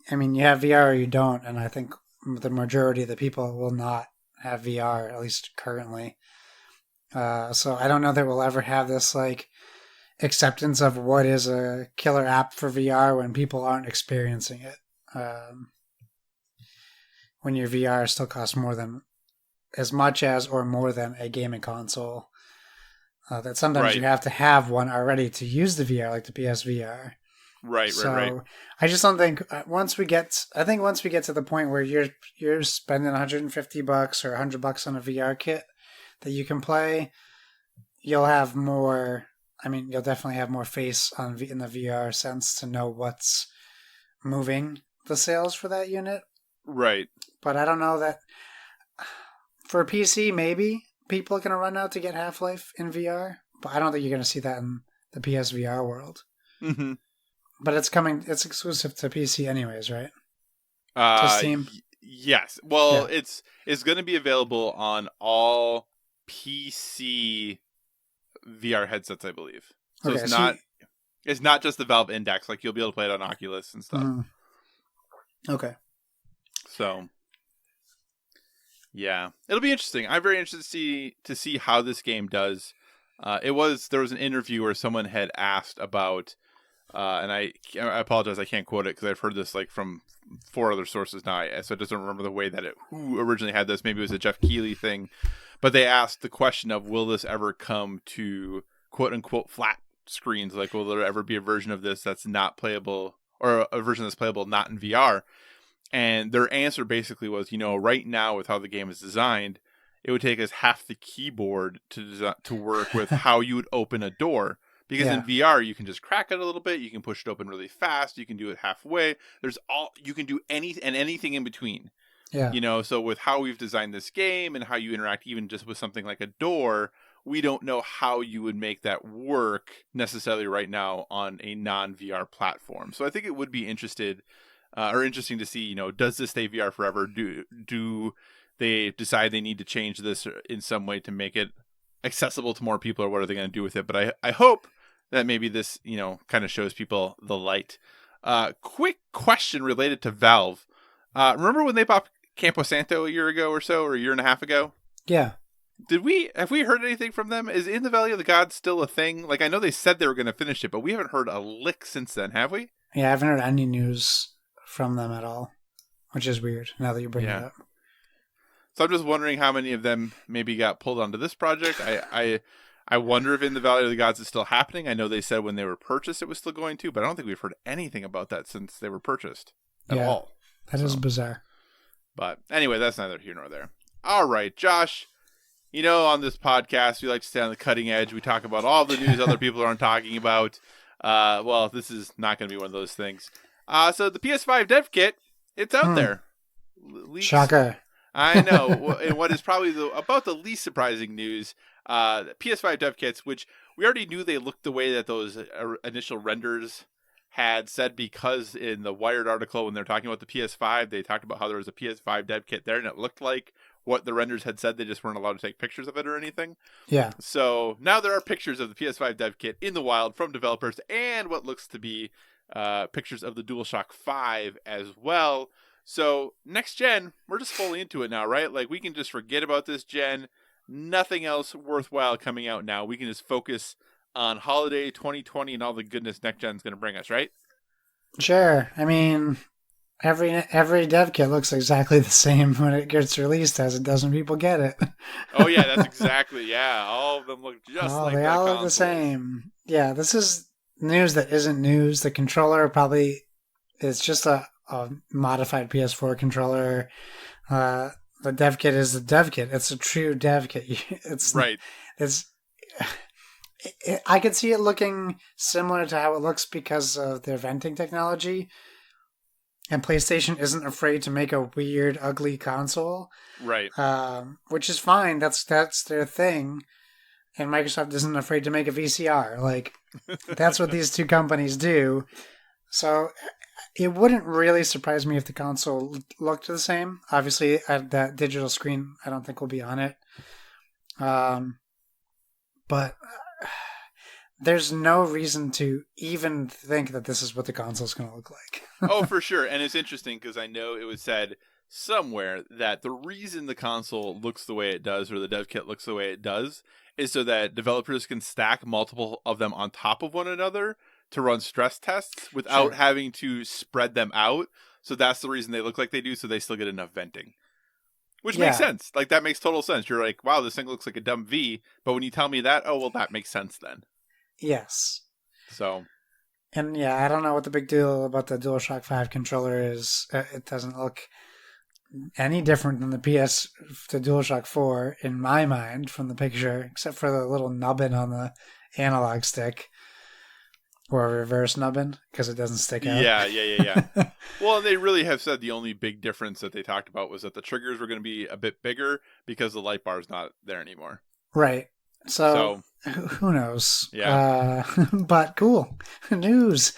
S3: have VR or you don't, and I think the majority of the people will not have VR, at least currently. So I don't know that we'll ever have this like acceptance of what is a killer app for VR when people aren't experiencing it. When your VR still costs as much as or more than a gaming console. That sometimes you have to have one already to use the VR, like the PSVR.
S2: Right.
S3: I just don't think once we get to the point where you're spending $150 or $100 on a VR kit that you can play, you'll have more. I mean, you'll definitely have more face in the VR sense to know what's moving the sales for that unit.
S2: Right.
S3: But I don't know that for PC, maybe people are going to run out to get Half-Life in VR, but I don't think you're going to see that in the PSVR world.
S2: Mm-hmm.
S3: But it's exclusive to PC anyways, right? To Steam?
S2: Yes. Well, yeah. It's going to be available on all PC VR headsets, I believe. So okay, it's not just the Valve Index. Like, you'll be able to play it on Oculus and stuff.
S3: Okay.
S2: So, yeah, it'll be interesting. I'm very interested to see how this game does. There was an interview where someone had asked about, and I apologize, I can't quote it because I've heard this like from 4 other sources now, so I just don't remember the way that who originally had this. Maybe it was a Jeff Keighley thing, but they asked the question of, will this ever come to quote unquote flat screens? Like, will there ever be a version of this that's not playable, or a version that's playable not in VR? And their answer basically was, right now with how the game is designed, it would take us half the keyboard to work with how you would open a door. Because in VR, you can just crack it a little bit. You can push it open really fast. You can do it halfway. You can do anything in between.
S3: Yeah.
S2: So with how we've designed this game and how you interact even just with something like a door, we don't know how you would make that work necessarily right now on a non-VR platform. So I think it would be interesting to see, does this stay VR forever? Do they decide they need to change this in some way to make it accessible to more people, or what are they going to do with it? But I hope that maybe this, kind of shows people the light. Quick question related to Valve. Remember when they bought Campo Santo a year ago or so, or a year and a half ago?
S3: Yeah.
S2: Have we heard anything from them? Is In the Valley of the Gods still a thing? Like, I know they said they were going to finish it, but we haven't heard a lick since then, have we?
S3: Yeah, I haven't heard any news from them at all, which is weird now that you bring it up.
S2: So I'm just wondering how many of them maybe got pulled onto this project. I wonder if In the Valley of the Gods is still happening. I know they said when they were purchased it was still going to, but I don't think we've heard anything about that since they were purchased at all.
S3: That is bizarre.
S2: But anyway, that's neither here nor there. All right, Josh. On this podcast, we like to stay on the cutting edge. We talk about all the news other people aren't talking about. Well, this is not going to be one of those things. So the PS5 dev kit, it's out there.
S3: Shocker.
S2: I know. And what is probably about the least surprising news, PS5 dev kits, which we already knew they looked the way that those initial renders had said, because in the Wired article when they're talking about the PS5, they talked about how there was a PS5 dev kit there, and it looked like what the renders had said. They just weren't allowed to take pictures of it or anything.
S3: Yeah.
S2: So now there are pictures of the PS5 dev kit in the wild from developers, and what looks to be pictures of the DualShock 5 as well. So next gen, we're just fully into it now, right? Like, we can just forget about this gen. Nothing else worthwhile coming out now. We can just focus on holiday 2020 and all the goodness next gen's going to bring us, right?
S3: Sure. I mean, every dev kit looks exactly the same when it gets released as it does when people get it.
S2: Oh yeah, that's exactly, yeah. All of them look just like
S3: they all look the same. Yeah, this is news that isn't news. The controller probably is just a modified PS4 controller. The dev kit is the dev kit. It's a true dev kit. It's
S2: right.
S3: I could see it looking similar to how it looks because of their venting technology. And PlayStation isn't afraid to make a weird, ugly console.
S2: Right.
S3: Which is fine. That's their thing. And Microsoft isn't afraid to make a VCR. Like, that's what these two companies do. So it wouldn't really surprise me if the console looked the same. Obviously, that digital screen, I don't think will be on it. But there's no reason to even think that this is what the console's going to look like.
S2: Oh, for sure. And it's interesting because I know it was said somewhere that the reason the console looks the way it does, or the dev kit looks the way it does, is so that developers can stack multiple of them on top of one another to run stress tests without having to spread them out. So that's the reason they look like they do, so they still get enough venting. Which makes sense. Like, that makes total sense. You're like, wow, this thing looks like a dumb V. But when you tell me that, oh, well, that makes sense then.
S3: Yes.
S2: So.
S3: And yeah, I don't know what the big deal about the DualShock 5 controller is. It doesn't look any different than the DualShock 4 in my mind from the picture, except for the little nubbin on the analog stick. Or a reverse nubbin, because it doesn't stick out.
S2: Yeah. Well, they really have said the only big difference that they talked about was that the triggers were going to be a bit bigger because the light bar is not there anymore.
S3: Right. So who knows?
S2: Yeah.
S3: But cool. News.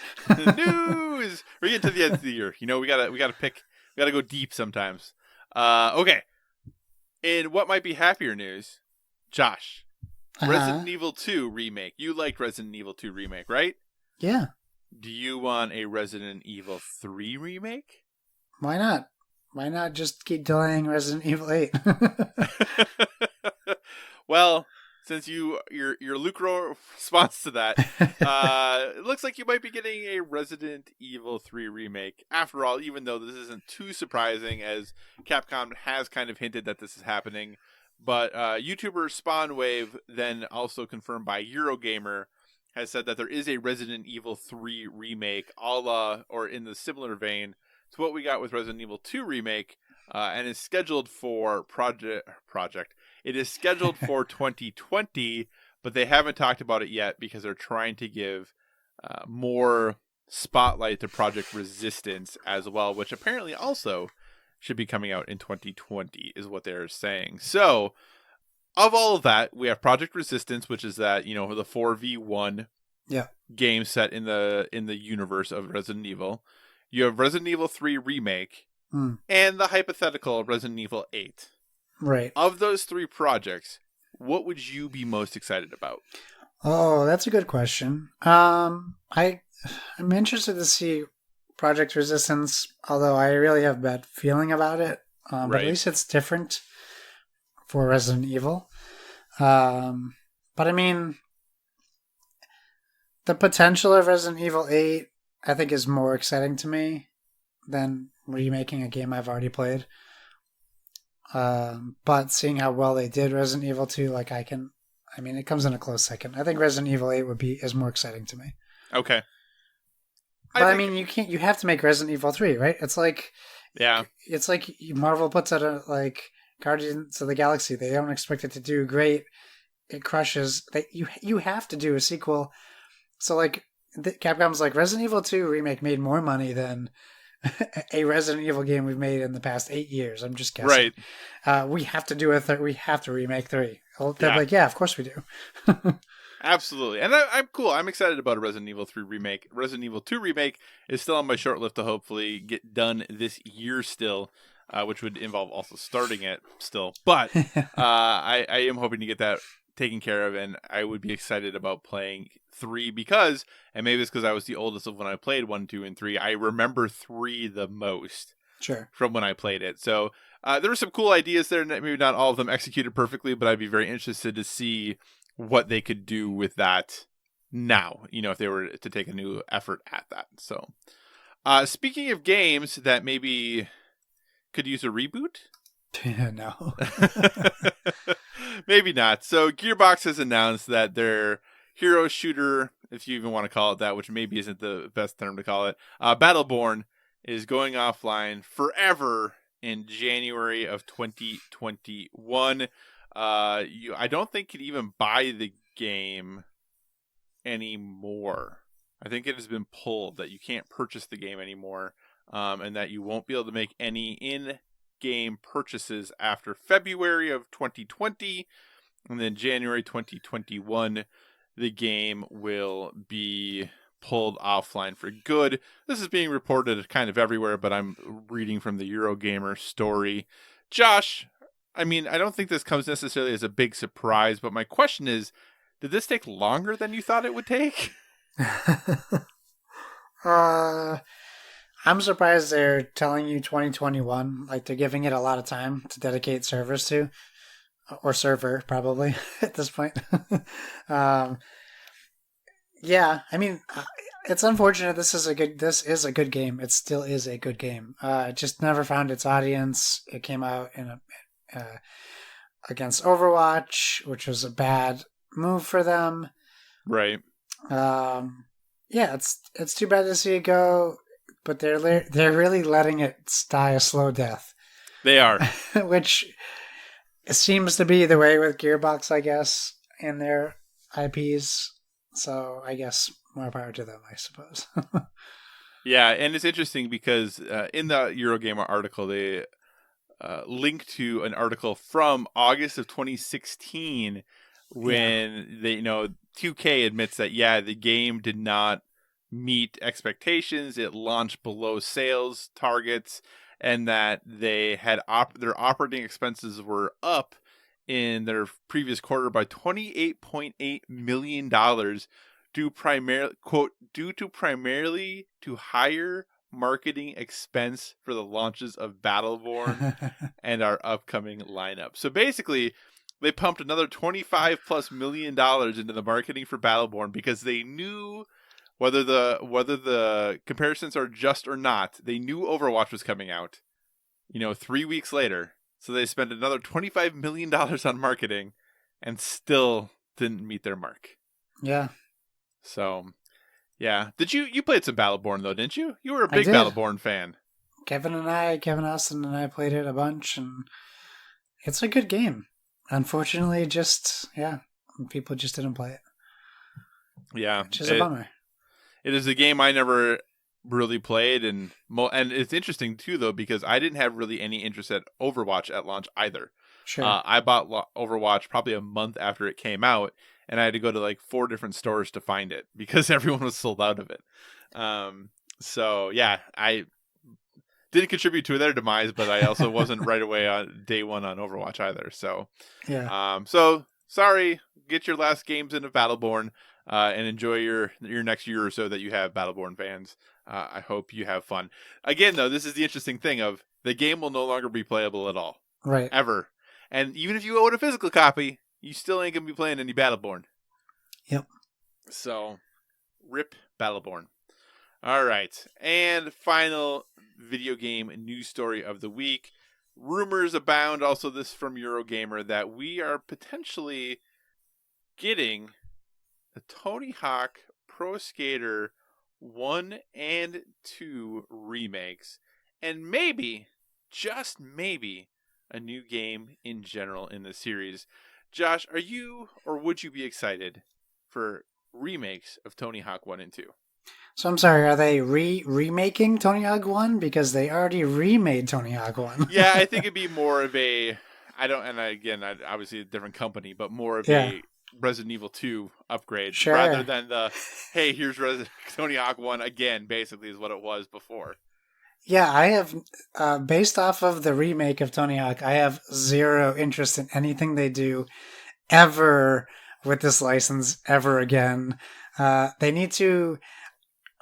S2: News. We're getting to the end of the year. We gotta pick. We gotta go deep sometimes. Okay. In what might be happier news, Josh, Resident Evil 2 remake. You liked Resident Evil 2 remake, right?
S3: Yeah.
S2: Do you want a Resident Evil 3 remake?
S3: Why not? Why not just keep delaying Resident Evil 8?
S2: Well, since your lukewarm response to that, it looks like you might be getting a Resident Evil 3 remake. After all, even though this isn't too surprising, as Capcom has kind of hinted that this is happening. But YouTuber Spawnwave, then also confirmed by Eurogamer, has said that there is a Resident Evil 3 remake, a la, or in the similar vein to what we got with Resident Evil 2 remake, and is scheduled for project. It is scheduled for 2020, but they haven't talked about it yet because they're trying to give more spotlight to Project Resistance as well, which apparently also should be coming out in 2020, is what they're saying. So, of all of that, we have Project Resistance, which is that, the 4v1
S3: Yeah.
S2: game set in the universe of Resident Evil. You have Resident Evil 3 Remake and the hypothetical Resident Evil 8.
S3: Right.
S2: Of those three projects, what would you be most excited about?
S3: Oh, that's a good question. I'm interested to see Project Resistance, although I really have a bad feeling about it. But
S2: Right.
S3: at least it's different for Resident Evil. But I mean, the potential of Resident Evil 8, I think, is more exciting to me than remaking a game I've already played. But seeing how well they did Resident Evil 2, it comes in a close second. I think Resident Evil 8 is more exciting to me.
S2: Okay.
S3: But you have to make Resident Evil 3, right? It's like Marvel puts out Guardians of the Galaxy. They don't expect it to do great. It crushes. You have to do a sequel. So Capcom's like, Resident Evil 2 Remake made more money than a Resident Evil game we've made in the past 8 years. I'm just guessing.
S2: Right.
S3: We have to do we have to remake 3. They're like, yeah, of course we do.
S2: Absolutely. And I'm cool. I'm excited about a Resident Evil 3 Remake. Resident Evil 2 Remake is still on my short list to hopefully get done this year still, which would involve also starting it still. But I am hoping to get that taken care of, and I would be excited about playing 3 because, and maybe it's because I was the oldest of when I played 1, 2, and 3, I remember 3 the most.
S3: Sure.
S2: From when I played it. So there were some cool ideas there, maybe not all of them executed perfectly, but I'd be very interested to see what they could do with that now, if they were to take a new effort at that. So speaking of games that maybe could use a reboot?
S3: No.
S2: Maybe not. So Gearbox has announced that their hero shooter, if you even want to call it that, which maybe isn't the best term to call it, Battleborn, is going offline forever in January of 2021. I don't think you can even buy the game anymore. I think it has been pulled that you can't purchase the game anymore, and that you won't be able to make any in-game purchases after February of 2020, and then January 2021, the game will be pulled offline for good. This is being reported kind of everywhere, but I'm reading from the Eurogamer story. Josh, I don't think this comes necessarily as a big surprise, but my question is, did this take longer than you thought it would take?
S3: I'm surprised they're telling you 2021. They're giving it a lot of time to dedicate servers to, or server probably at this point. Yeah, it's unfortunate. This is a good game. It still is a good game. It just never found its audience. It came out against Overwatch, which was a bad move for them.
S2: Right.
S3: Yeah, it's too bad to see it go, but they're really letting it die a slow death.
S2: They are,
S3: which seems to be the way with Gearbox, I guess, and their IPs. So I guess more power to them, I suppose.
S2: Yeah, and it's interesting because in the Eurogamer article, they link to an article from August of 2016 when they, 2K admits that, the game did not meet expectations. It launched below sales targets, and that they had their operating expenses were up in their previous quarter by $28.8 million due primarily to higher marketing expense for the launches of Battleborn and our upcoming lineup. So basically, they pumped another $25+ million into the marketing for Battleborn because they knew, whether the comparisons are just or not, they knew Overwatch was coming out, 3 weeks later. So they spent another $25 million on marketing and still didn't meet their mark.
S3: Yeah.
S2: So, yeah. You played some Battleborn, though, didn't you? You were a big Battleborn fan.
S3: Kevin Austin and I played it a bunch, and it's a good game. Unfortunately, people just didn't play it.
S2: Yeah.
S3: Which is a bummer.
S2: It is a game I never really played, and it's interesting too, though, because I didn't have really any interest at Overwatch at launch either.
S3: Sure.
S2: I bought Overwatch probably a month after it came out, and I had to go to like 4 different stores to find it because everyone was sold out of it. So yeah, I didn't contribute to their demise, but I also wasn't right away on day one on Overwatch either. So
S3: Yeah.
S2: So sorry, get your last games into Battleborn, and enjoy your next year or so that you have, Battleborn fans. I hope you have fun. Again, though, this is the interesting thing of the game will no longer be playable at all.
S3: Right.
S2: Ever. And even if you own a physical copy, you still ain't going to be playing any Battleborn.
S3: Yep.
S2: So, rip Battleborn. All right. And final video game news story of the week. Rumors abound, also this from Eurogamer, that we are potentially getting the Tony Hawk Pro Skater 1 and 2 remakes, and maybe, just maybe, a new game in general in the series. Josh, are you, or would you be excited for remakes of Tony Hawk 1 and 2?
S3: So I'm sorry, are they remaking Tony Hawk 1? Because they already remade Tony Hawk 1.
S2: Yeah, I think it'd be more of a, obviously a different company, but more of a Resident Evil 2 upgrade, rather than the, hey, here's Tony Hawk 1 again, basically is what it was before.
S3: Yeah, I have, based off of the remake of Tony Hawk, I have zero interest in anything they do ever with this license ever again. They need to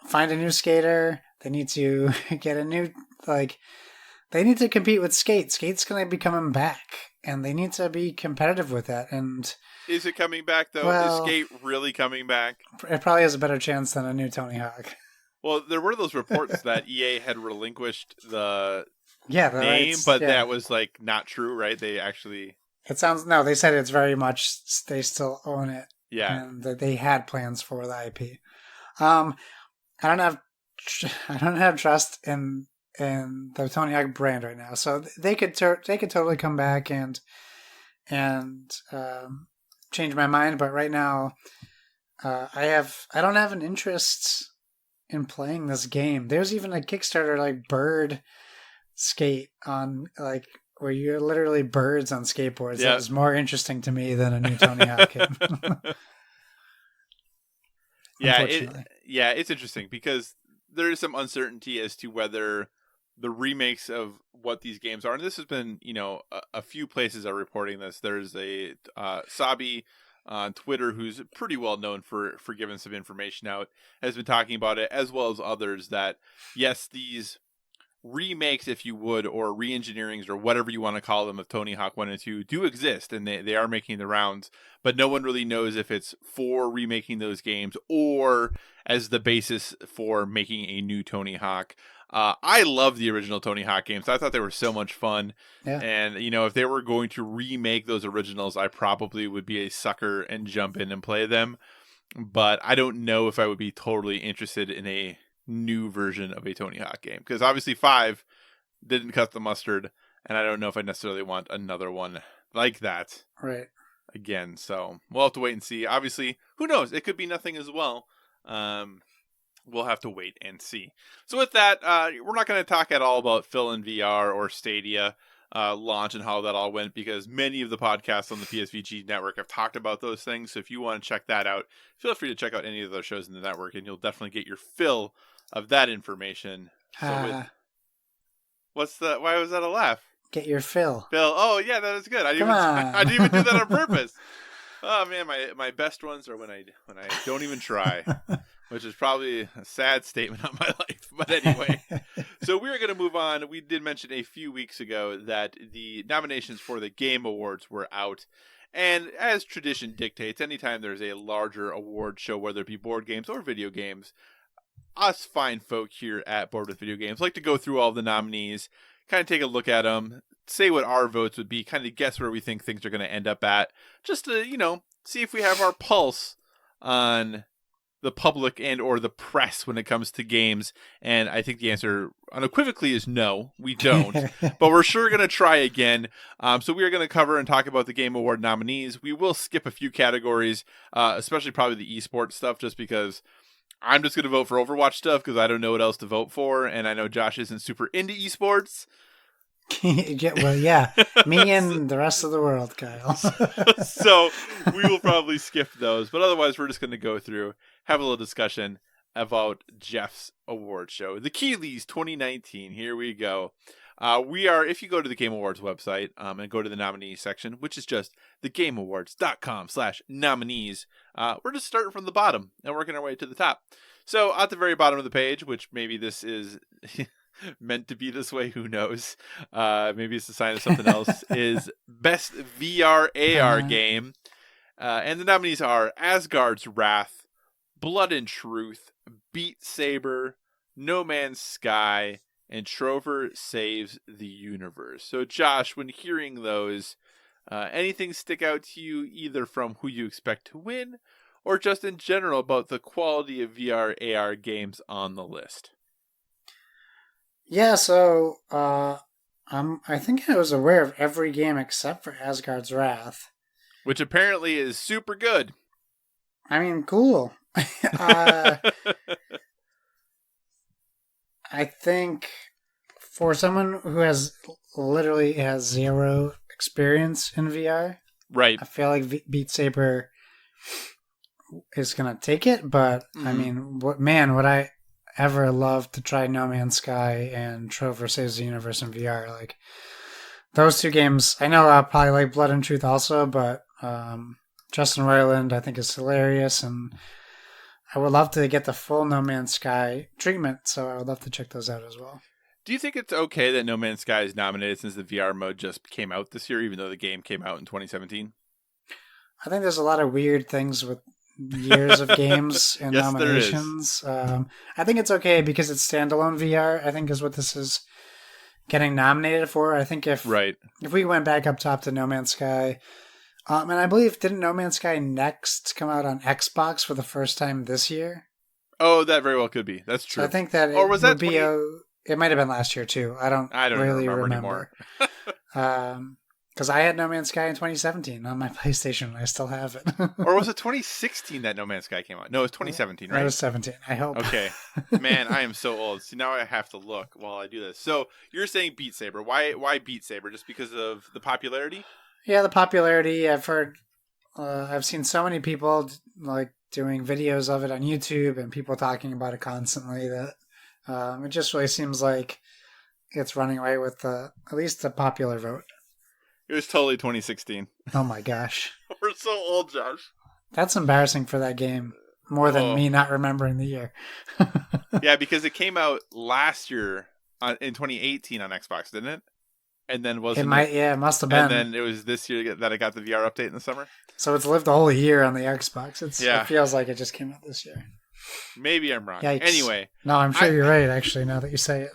S3: find a new skater. They need to get a new, they need to compete with Skate. Skate's going to be coming back, and they need to be competitive with that. And
S2: is it coming back, though?
S3: Well,
S2: is Skate really coming back?
S3: It probably has a better chance than a new Tony Hawk.
S2: Well, there were those reports that EA had relinquished the
S3: name,
S2: rights, but that was not true, right? They actually...
S3: No, they said it's very much, they still own it.
S2: Yeah.
S3: And that they had plans for the IP. I don't have trust in the Tony Hawk brand right now. So they could totally come back and change my mind, but right now I don't have an interest in playing this game. There's even a Kickstarter like Bird Skate on where you're literally birds on skateboards.
S2: Yeah.
S3: That is more interesting to me than a new Tony Hawk game.
S2: It's interesting because there is some uncertainty as to whether the remakes of what these games are, and this has been, a few places are reporting this. There's a Sabi on Twitter, who's pretty well known for giving some information out, has been talking about it, as well as others, that yes, these remakes, if you would, or re-engineerings, or whatever you want to call them, of Tony Hawk 1 and 2 do exist, and they are making the rounds, but no one really knows if it's for remaking those games or as the basis for making a new Tony Hawk. I love the original Tony Hawk games. I thought they were so much fun. Yeah. And, if they were going to remake those originals, I probably would be a sucker and jump in and play them. But I don't know if I would be totally interested in a new version of a Tony Hawk game. Because obviously 5 didn't cut the mustard. And I don't know if I necessarily want another one like that.
S3: Right.
S2: Again. So we'll have to wait and see. Obviously, who knows? It could be nothing as well. We'll have to wait and see. So with that, we're not going to talk at all about Phil and VR or Stadia launch and how that all went, because many of the podcasts on the PSVG network have talked about those things. So if you want to check that out, feel free to check out any of those shows in the network, and you'll definitely get your fill of that information. So why was that a laugh?
S3: Get your fill.
S2: Phil. Oh yeah, that is good. I didn't even do that on purpose. Oh man, my best ones are when I don't even try. Which is probably a sad statement on my life. But anyway, so we're going to move on. We did mention a few weeks ago that the nominations for the Game Awards were out. And as tradition dictates, anytime there's a larger award show, whether it be board games or video games, us fine folk here at Board with Video Games like to go through all the nominees, kind of take a look at them, say what our votes would be, kind of guess where we think things are going to end up at, just to, see if we have our pulse on the public and or the press when it comes to games. And I think the answer unequivocally is no, we don't. But we're sure going to try again. So we are going to cover and talk about the Game Award nominees. We will skip a few categories, especially probably the esports stuff, just because I'm just going to vote for Overwatch stuff because I don't know what else to vote for. And I know Josh isn't super into esports.
S3: Yeah. Me and the rest of the world, Kyle.
S2: So we will probably skip those, but otherwise we're just going to go through, have a little discussion about Jeff's award show, the Keighley's 2019. Here we go. If you go to the Game Awards website and go to the nominees section, which is just thegameawards.com/nominees, we're just starting from the bottom and working our way to the top. So at the very bottom of the page, which maybe this is meant to be this way, who knows? Maybe it's a sign of something else, is Best VR AR Game. And the nominees are Asgard's Wrath, Blood and Truth, Beat Saber, No Man's Sky, and Trover Saves the Universe. So, Josh, when hearing those, anything stick out to you either from who you expect to win or just in general about the quality of VR AR games on the list?
S3: Yeah, so I think I was aware of every game except for Asgard's Wrath.
S2: Which apparently is super good.
S3: I mean, cool. I think for someone who literally has zero experience in VR,
S2: Right.
S3: I feel like Beat Saber is gonna take it. But I mean, would I ever love to try No Man's Sky and Trover Saves the Universe in VR? Like those two games, I know I'll probably like Blood and Truth also, but Justin Roiland I think is hilarious, and I would love to get the full No Man's Sky treatment, so I would love to check those out as well.
S2: Do you think it's okay that No Man's Sky is nominated since the VR mode just came out this year, even though the game came out in 2017?
S3: I think there's a lot of weird things with years of games and
S2: Yes,
S3: nominations. I think it's okay because it's standalone VR, I think is what this is getting nominated for. I think if we went back up top to No Man's Sky, and I believe, didn't No Man's Sky Next come out on Xbox for the first time this year?
S2: Oh, that very well could be. That's true.
S3: So I think that
S2: or was that
S3: it might have been last year too. I don't really remember. Because I had No Man's Sky in 2017 on my PlayStation, and I still have it.
S2: Or was it 2016 that No Man's Sky came out? No, it was 2017, right?
S3: It was 17, I hope.
S2: Okay. Man, I am so old. See, now I have to look while I do this. So you're saying Beat Saber. Why Beat Saber? Just because of the popularity?
S3: Yeah, the popularity. I've heard, I've seen so many people like doing videos of it on YouTube and people talking about it constantly that it just really seems like it's running away with at least the popular vote.
S2: It was totally 2016.
S3: Oh my gosh.
S2: We're so old, Josh.
S3: That's embarrassing for that game. More than me not remembering the year.
S2: Yeah, because it came out last year in 2018 on Xbox, didn't it? And then wasn't it?
S3: Yeah, it must have been.
S2: And then it was this year that I got the VR update in the summer.
S3: So it's lived a whole year on the Xbox. It feels like it just came out this year.
S2: Maybe I'm wrong.
S3: Yikes.
S2: Anyway.
S3: No, I'm sure you're right, actually, now that you say it.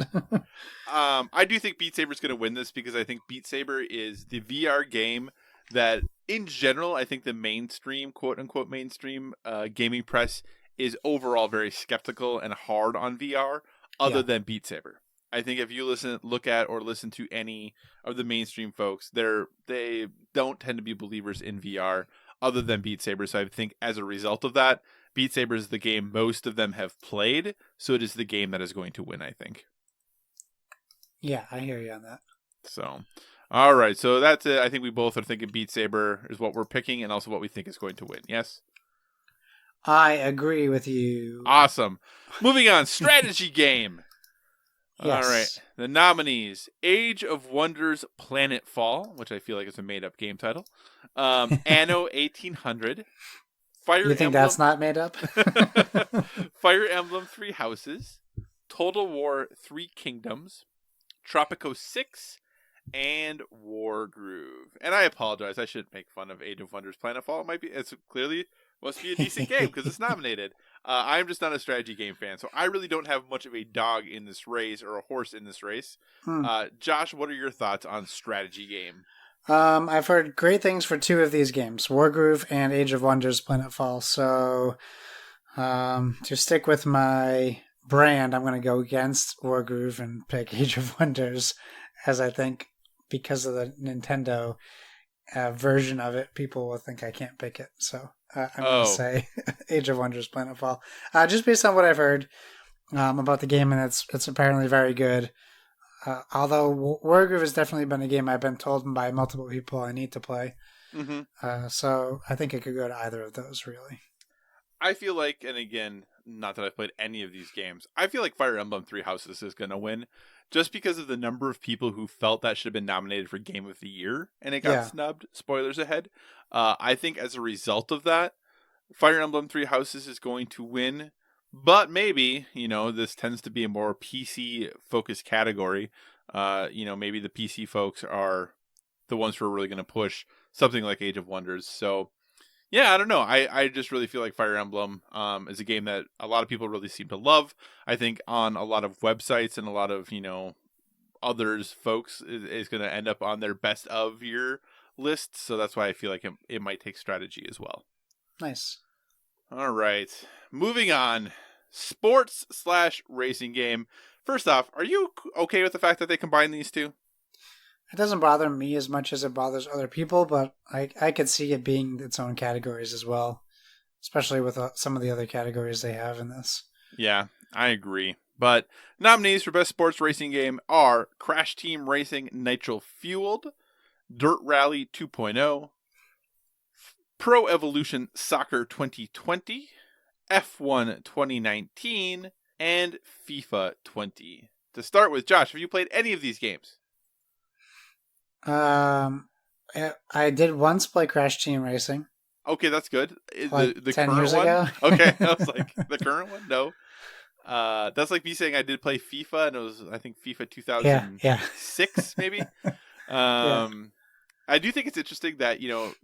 S2: I do think Beat Saber is going to win this because I think Beat Saber is the VR game that, in general, I think the mainstream, quote-unquote mainstream, gaming press is overall very skeptical and hard on VR other than Beat Saber. I think if you look at or listen to any of the mainstream folks, they don't tend to be believers in VR other than Beat Saber. So I think as a result of that, Beat Saber is the game most of them have played. So it is the game that is going to win, I think.
S3: Yeah, I hear you on that.
S2: So, all right. So that's it. I think we both are thinking Beat Saber is what we're picking and also what we think is going to win. Yes?
S3: I agree with you.
S2: Awesome. Moving on. Strategy game.
S3: Yes.
S2: All right. The nominees: Age of Wonders Planetfall, which I feel like is a made-up game title. Anno 1800. Fire
S3: You think
S2: Emblem...
S3: that's not made up?
S2: Fire Emblem 3 Houses. Total War 3 Kingdoms. Tropico 6. And Wargroove. And I apologize. I shouldn't make fun of Age of Wonders Planetfall. It's clearly must be a decent game because it's nominated. I'm just not a strategy game fan, so I really don't have much of a dog in this race or a horse in this race. Josh, what are your thoughts on strategy game?
S3: I've heard great things for two of these games, Wargroove and Age of Wonders Planetfall. So to stick with my brand, I'm going to go against Wargroove and pick Age of Wonders, as I think because of the Nintendo version of it, people will think I can't pick it. So I'm going to say Age of Wonders Planetfall. Just based on what I've heard about the game, and it's apparently very good. Although Wargroove has definitely been a game I've been told by multiple people I need to play.
S2: Mm-hmm.
S3: So I think it could go to either of those, really.
S2: I feel like, and again, not that I've played any of these games, I feel like Fire Emblem Three Houses is going to win just because of the number of people who felt that should have been nominated for Game of the Year and it got
S3: Yeah.
S2: snubbed. Spoilers ahead. I think as a result of that, Fire Emblem Three Houses is going to win. But maybe, this tends to be a more PC focused category. Maybe the PC folks are the ones who are really going to push something like Age of Wonders. So, yeah, I don't know. I just really feel like Fire Emblem is a game that a lot of people really seem to love. I think on a lot of websites and a lot of, others folks is going to end up on their best of year lists. So that's why I feel like it might take strategy as well.
S3: Nice.
S2: All right. Moving on. Sports/racing game. First off, are you okay with the fact that they combine these two?
S3: It doesn't bother me as much as it bothers other people, but I could see it being its own categories as well, especially with some of the other categories they have in this.
S2: Yeah, I agree. But nominees for Best Sports Racing Game are Crash Team Racing Nitro Fueled, Dirt Rally 2.0, Pro Evolution Soccer 2020, F1 2019, and FIFA 20. To start with, Josh, have you played any of these games?
S3: I did once play Crash Team Racing.
S2: Okay, that's good.
S3: Like
S2: the
S3: 10
S2: current
S3: years
S2: one?
S3: ago.
S2: Okay, I was like, the current one? No. That's like me saying I did play FIFA, and it was, I think, FIFA 2006, maybe?
S3: Yeah.
S2: I do think it's interesting that,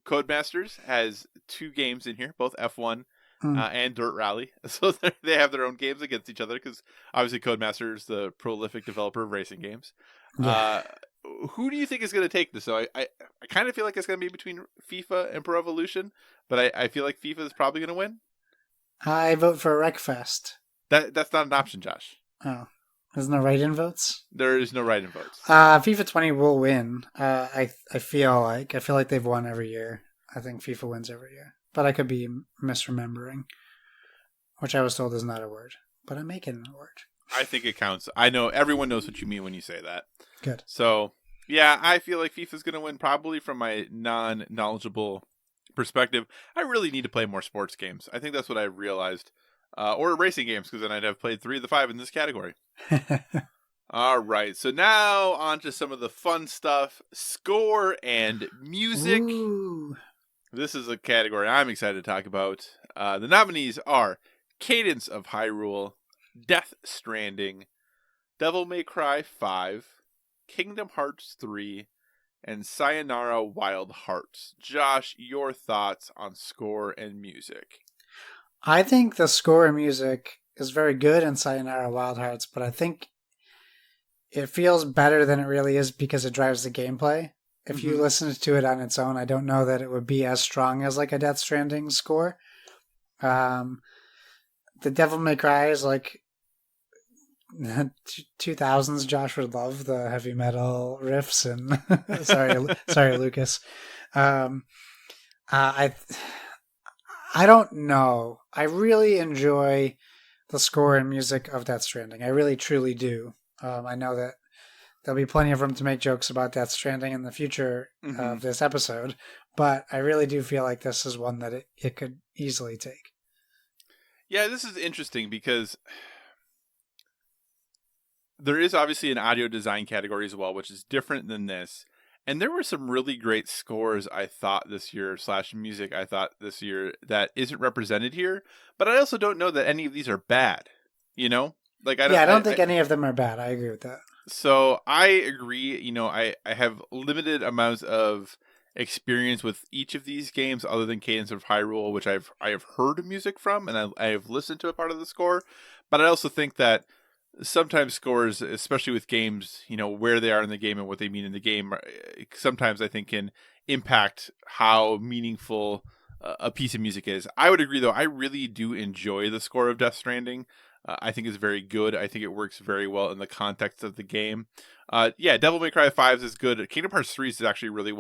S2: Codemasters has two games in here, both F1 and Dirt Rally. So they have their own games against each other, because obviously Codemasters is the prolific developer of racing games.
S3: Yeah.
S2: Who do you think is going to take this? So I kind of feel like it's going to be between FIFA and Pro Evolution, but I feel like FIFA is probably going to win.
S3: I vote for Wreckfest.
S2: That's not an option, Josh.
S3: Oh. There's no write-in votes?
S2: There is no write-in votes.
S3: FIFA 20 will win. I feel like they've won every year. I think FIFA wins every year. But I could be misremembering, which I was told is not a word. But I'm making it a word.
S2: I think it counts. I know everyone knows what you mean when you say that.
S3: Good.
S2: So, yeah, I feel like FIFA's going to win probably from my non-knowledgeable perspective. I really need to play more sports games. I think that's what I realized. Or racing games, because then I'd have played 3 of the 5 in this category. All right, so now on to some of the fun stuff. Score and music.
S3: Ooh.
S2: This is a category I'm excited to talk about. The nominees are Cadence of Hyrule, Death Stranding, Devil May Cry 5, Kingdom Hearts 3, and Sayonara Wild Hearts. Josh, your thoughts on score and music?
S3: I think the score and music is very good in Sayonara Wild Hearts, but I think it feels better than it really is because it drives the gameplay. If you listen to it on its own, I don't know that it would be as strong as like a Death Stranding score. The Devil May Cry is like 2000s. Josh would love the heavy metal riffs and sorry, Lucas. I don't know. I really enjoy the score and music of Death Stranding. I really, truly do. I know that there'll be plenty of room to make jokes about Death Stranding in the future of this episode, but I really do feel like this is one that it could easily take.
S2: Yeah, this is interesting because there is obviously an audio design category as well, which is different than this. And there were some really great scores, I thought, this year, / music, I thought, this year, that isn't represented here. But I also don't know that any of these are bad, Like I don't
S3: think any of them are bad. I agree with that.
S2: So I agree. I have limited amounts of experience with each of these games other than Cadence of Hyrule, which I have heard music from, and I have listened to a part of the score. But I also think that sometimes scores, especially with games, where they are in the game and what they mean in the game, sometimes I think can impact how meaningful a piece of music is. I would agree, though. I really do enjoy the score of Death Stranding. I think it's very good. I think it works very well in the context of the game. Devil May Cry 5 is good. Kingdom Hearts 3 is actually really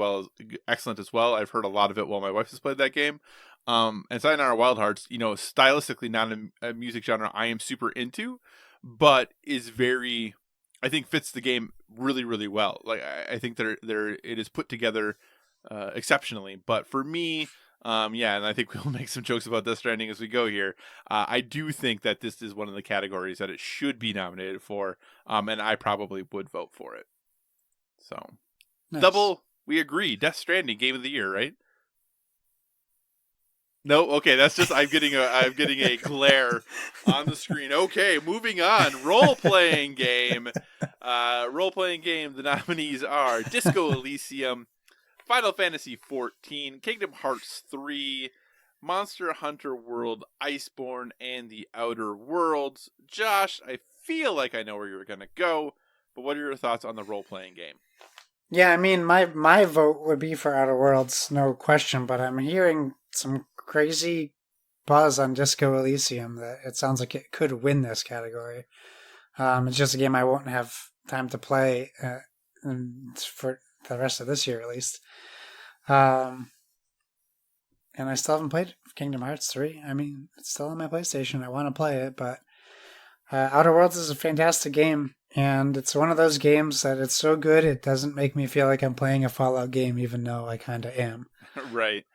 S2: excellent as well. I've heard a lot of it while my wife has played that game. And Sayonara Wild Hearts, stylistically not a music genre I am super into, but is very I think fits the game really, really well. Like I think there it is put together exceptionally. But for me, and I think we'll make some jokes about Death Stranding as we go here. I do think that this is one of the categories that it should be nominated for, and I probably would vote for it. So,
S3: Nice.
S2: double, we agree. Death Stranding, Game of the Year, right? No, okay, that's just I'm getting a glare on the screen. Okay, moving on. Role playing game. The nominees are Disco Elysium, Final Fantasy XIV, Kingdom Hearts 3, Monster Hunter World Iceborne, and The Outer Worlds. Josh, I feel like I know where you're gonna go, but what are your thoughts on the role playing game?
S3: Yeah, I mean, my vote would be for Outer Worlds, no question. But I'm hearing some crazy buzz on Disco Elysium that it sounds like it could win this category. It's just a game I won't have time to play for the rest of this year, at least. And I still haven't played Kingdom Hearts 3. I mean, it's still on my PlayStation. I want to play it, but Outer Worlds is a fantastic game. And it's one of those games that it's so good it doesn't make me feel like I'm playing a Fallout game, even though I kind of am.
S2: Right.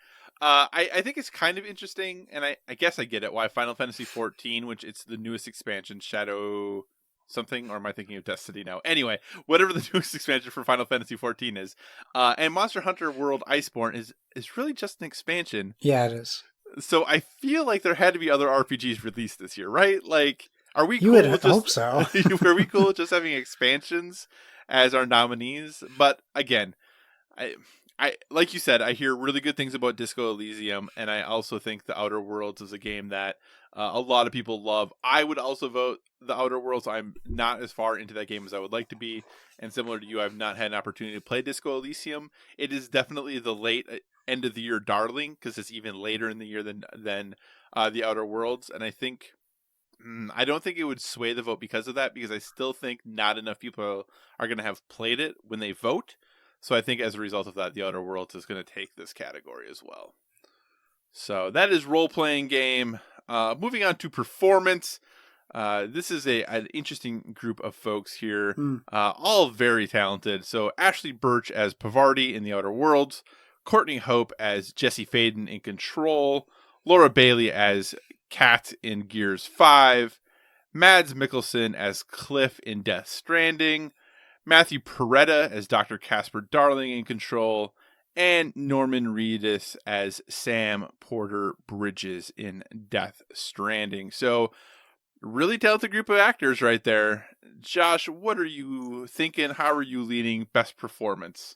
S2: I think it's kind of interesting, and I guess I get it, why Final Fantasy XIV, which it's the newest expansion, Shadow something, or am I thinking of Destiny now? Anyway, whatever the newest expansion for Final Fantasy XIV is. And Monster Hunter World Iceborne is really just an expansion.
S3: Yeah, it is.
S2: So I feel like there had to be other RPGs released this year, right? Like, are we
S3: You
S2: cool
S3: would
S2: with
S3: hope so.
S2: are we cool with just having expansions as our nominees? But again, I like you said, I hear really good things about Disco Elysium, and I also think The Outer Worlds is a game that a lot of people love. I would also vote The Outer Worlds. I'm not as far into that game as I would like to be, and similar to you, I've not had an opportunity to play Disco Elysium. It is definitely the late end of the year darling, because it's even later in the year than The Outer Worlds, and I think I don't think it would sway the vote because of that, because I still think not enough people are going to have played it when they vote. So I think as a result of that, The Outer Worlds is going to take this category as well. So that is role-playing game. Moving on to performance. This is an interesting group of folks here, all very talented. So Ashley Birch as Pavarti in The Outer Worlds, Courtney Hope as Jesse Faden in Control, Laura Bailey as Kat in Gears 5, Mads Mikkelsen as Cliff in Death Stranding, Matthew Peretta as Dr. Casper Darling in Control, and Norman Reedus as Sam Porter Bridges in Death Stranding. So, really talented group of actors right there. Josh, what are you thinking? How are you leading best performance?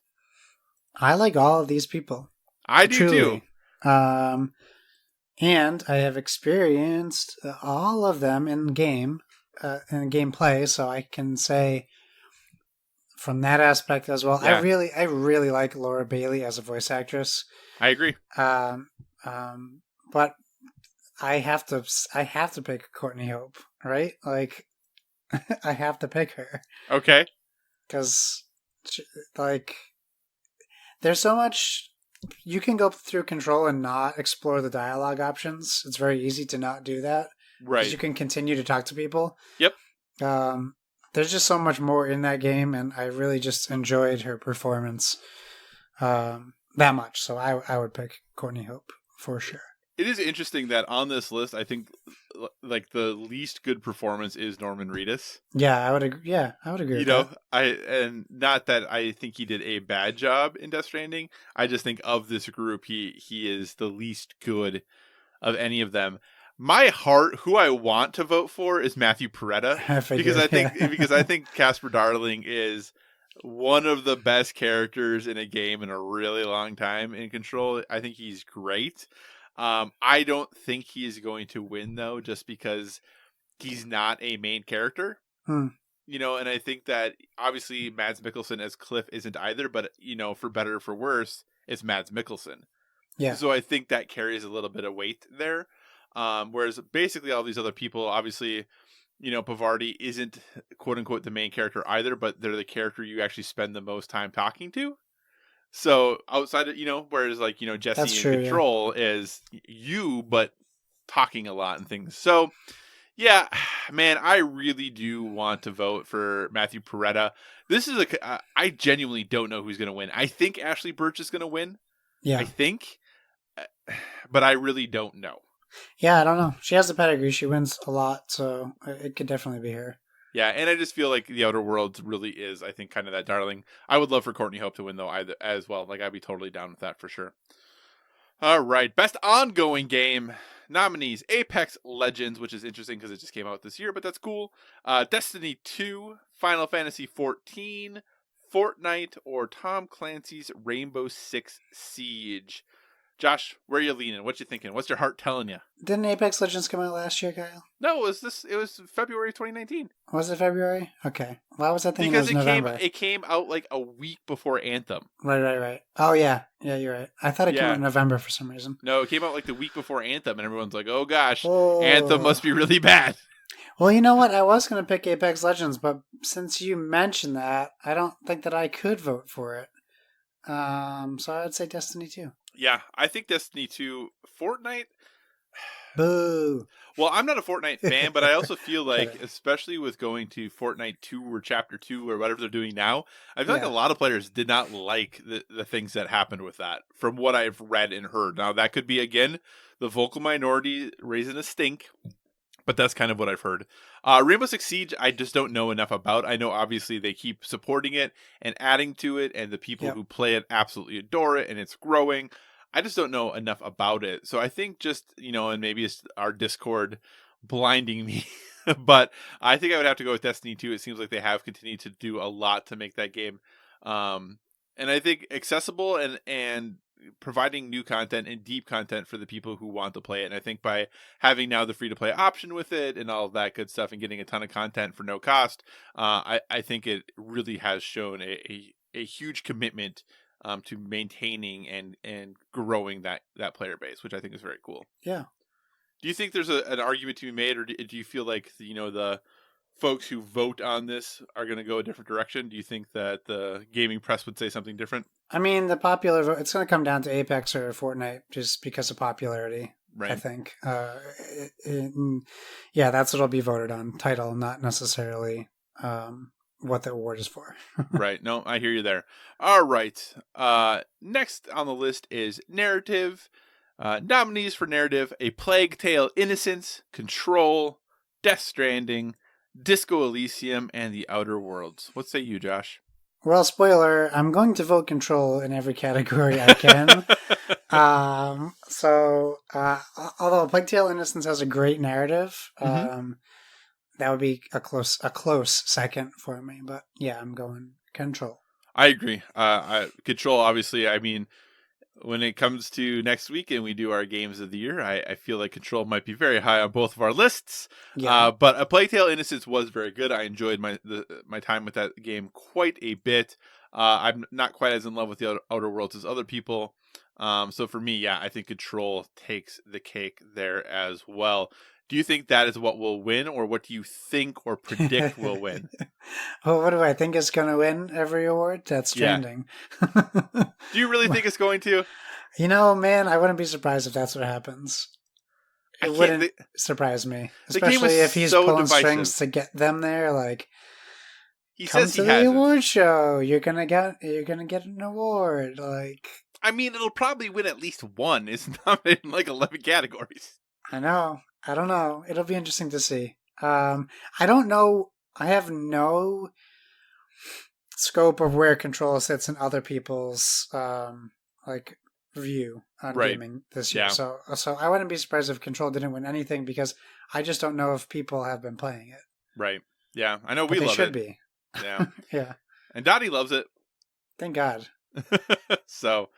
S3: I like all of these people.
S2: I do
S3: truly.
S2: too.
S3: And I have experienced all of them in gameplay, so I can say from that aspect as well.
S2: Yeah.
S3: I really like Laura Bailey as a voice actress.
S2: I agree.
S3: But I have to pick Courtney Hope, right? Like, I have to pick her.
S2: Okay.
S3: Because, like, there's so much. You can go through Control and not explore the dialogue options. It's very easy to not do that.
S2: Right.
S3: Because you can continue to talk to people.
S2: Yep.
S3: There's just so much more in that game, and I really just enjoyed her performance that much. So I would pick Courtney Hope for sure.
S2: It is interesting that on this list, I think like the least good performance is Norman Reedus.
S3: Yeah, I would agree. Yeah, I would agree.
S2: You know, and not that I think he did a bad job in Death Stranding. I just think of this group, he is the least good of any of them. My heart, who I want to vote for, is Matthew Peretta because I think Casper Darling is one of the best characters in a game in a really long time in Control. I think he's great. I don't think he is going to win though, just because he's not a main character. You know, and I think that obviously Mads Mikkelsen as Cliff isn't either, but you know, for better or for worse, it's Mads Mikkelsen.
S3: Yeah.
S2: So I think that carries a little bit of weight there. Whereas basically all these other people, obviously, you know, Pavarti isn't quote unquote the main character either, but they're the character you actually spend the most time talking to. So outside of, you know, whereas like, you know, Jesse in Control is you, but talking a lot and things. So Yeah, man, I really do want to vote for Matthew Peretta. This is I genuinely don't know who's going to win. I think Ashley Birch is going to win. I
S3: Yeah.
S2: think, uh, but I really don't know.
S3: Yeah, I don't know. She has the pedigree. She wins a lot, so it could definitely be her.
S2: Yeah, and I just feel like The Outer Worlds really is, I think, kind of that darling. I would love for Courtney Hope to win, though, either as well. Like, I'd be totally down with that for sure. All right, best ongoing game nominees: Apex Legends, which is interesting because it just came out this year, but that's cool. Destiny 2, Final Fantasy 14, Fortnite, or Tom Clancy's Rainbow Six Siege. Josh, where are you leaning? What you thinking? What's your heart telling you?
S3: Didn't Apex Legends come out last year, Kyle?
S2: No, it was February 2019.
S3: Was it February? Okay. Why was I thinking
S2: Because
S3: it was November?
S2: it came out like a week before Anthem.
S3: Right. Oh, yeah. Yeah, you're right. I thought it came
S2: Yeah.
S3: out in November for some reason.
S2: No, it came out like the week before Anthem, and everyone's like, "Oh gosh,
S3: Oh.
S2: Anthem must be really bad."
S3: Well, you know what? I was going to pick Apex Legends, but since you mentioned that, I don't think that I could vote for it. So I'd say Destiny 2.
S2: Yeah, I think Destiny 2, Fortnite.
S3: Boo.
S2: Well, I'm not a Fortnite fan, but I also feel like,
S3: Kidding.
S2: especially with going to Fortnite 2 or Chapter 2 or whatever they're doing now, I feel like
S3: Yeah.
S2: a lot of players did not like the things that happened with that, from what I've read and heard. Now, that could be, again, the vocal minority raising a stink, but that's kind of what I've heard. Rainbow Six Siege, I just don't know enough about. I know, obviously, they keep supporting it and adding to it, and the people
S3: Yep.
S2: who play it absolutely adore it, and it's growing. I just don't know enough about it. So I think just, and maybe it's our Discord blinding me, but I think I would have to go with Destiny 2. It seems like they have continued to do a lot to make that game. And I think accessible and providing new content and deep content for the people who want to play it. And I think by having now the free to play option with it and all of that good stuff and getting a ton of content for no cost, I think it really has shown a huge commitment to maintaining and growing that player base, which I think is very cool.
S3: Yeah.
S2: Do you think there's an argument to be made, or do you feel like the folks who vote on this are going to go a different direction? Do you think that the gaming press would say something different?
S3: I mean, the popular vote, it's going to come down to Apex or Fortnite just because of popularity,
S2: Right.
S3: I think. Yeah, that's what will be voted on. Title, not necessarily what the award is for.
S2: Right. No, I hear you there. All right. Next on the list is narrative. Nominees for narrative: A Plague Tale: Innocence, Control, Death Stranding, Disco Elysium, and The Outer Worlds. What say you, Josh?
S3: Well, spoiler, I'm going to vote Control in every category I can. Although Plague Tale: Innocence has a great narrative, that would be a close second for me. But yeah, I'm going Control.
S2: I agree. Control, obviously, I mean, when it comes to next week and we do our games of the year, I feel like Control might be very high on both of our lists.
S3: Yeah.
S2: But A Plague Tale: Innocence was very good. I enjoyed my time with that game quite a bit. I'm not quite as in love with The Outer Worlds as other people. So for me, yeah, I think Control takes the cake there as well. Do you think that is what will win, or what do you think or predict will win?
S3: Well, what do I think is going to win every award? That's Stranding.
S2: Do you really think it's going to?
S3: You know, man, I wouldn't be surprised if that's what happens. It wouldn't surprise me, especially if he's pulling strings to get them there. Like,
S2: he
S3: come
S2: says
S3: to
S2: he
S3: the
S2: hasn't.
S3: award show. You're gonna get an award. Like,
S2: I mean, it'll probably win at least one. It's nominated in like 11 categories.
S3: I know. I don't know. It'll be interesting to see. I don't know. I have no scope of where Control sits in other people's view on gaming this year.
S2: Yeah.
S3: So I wouldn't be surprised if Control didn't win anything because I just don't know if people have been playing it.
S2: Right. Yeah. I know
S3: But
S2: we love it.
S3: They should be.
S2: Yeah.
S3: Yeah.
S2: And Dottie loves it.
S3: Thank God.
S2: So,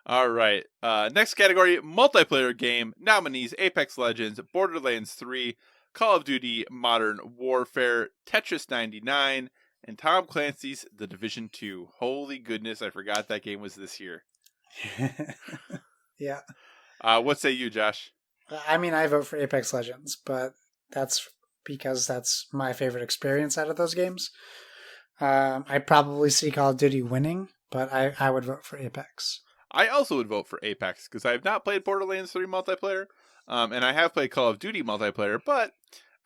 S2: all right. Next category: multiplayer game. Nominees: Apex Legends, Borderlands 3, Call of Duty Modern Warfare, Tetris 99, and Tom Clancy's The Division 2. Holy goodness, I forgot that game was this year.
S3: Yeah.
S2: What say you, Josh?
S3: I mean, I vote for Apex Legends, but that's because that's my favorite experience out of those games. I probably see Call of Duty winning, but I would vote for Apex.
S2: I also would vote for Apex because I have not played Borderlands 3 multiplayer, and I have played Call of Duty multiplayer, but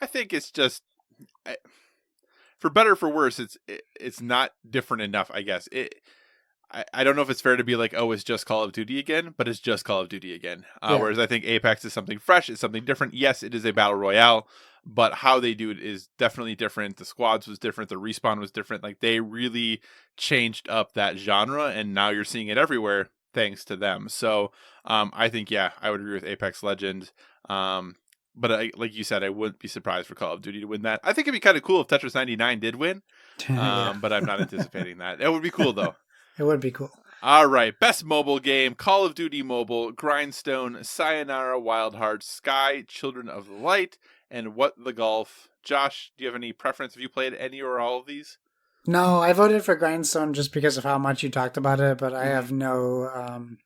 S2: I think it's just, for better or for worse, it's not different enough, I guess. I don't know if it's fair to be like, oh, it's just Call of Duty again, but it's just Call of Duty again.
S3: Yeah.
S2: Whereas I think Apex is something fresh, it's something different. Yes, it is a battle royale, but how they do it is definitely different. The squads was different, the respawn was different. Like, they really changed up that genre, and now you're seeing it everywhere thanks to them. So I think, yeah, I would agree with Apex Legends. But like you said, I wouldn't be surprised for Call of Duty to win that. I think it'd be kind of cool if Tetris 99 did win,
S3: Yeah.
S2: but I'm not anticipating that. It would be cool, though.
S3: It would be cool.
S2: All right, best mobile game: Call of Duty Mobile, Grindstone, Sayonara, Wild Hearts, Sky, Children of the Light, and What the Golf. Josh, do you have any preference? Have you played any or all of these?
S3: No, I voted for Grindstone just because of how much you talked about it, but I have no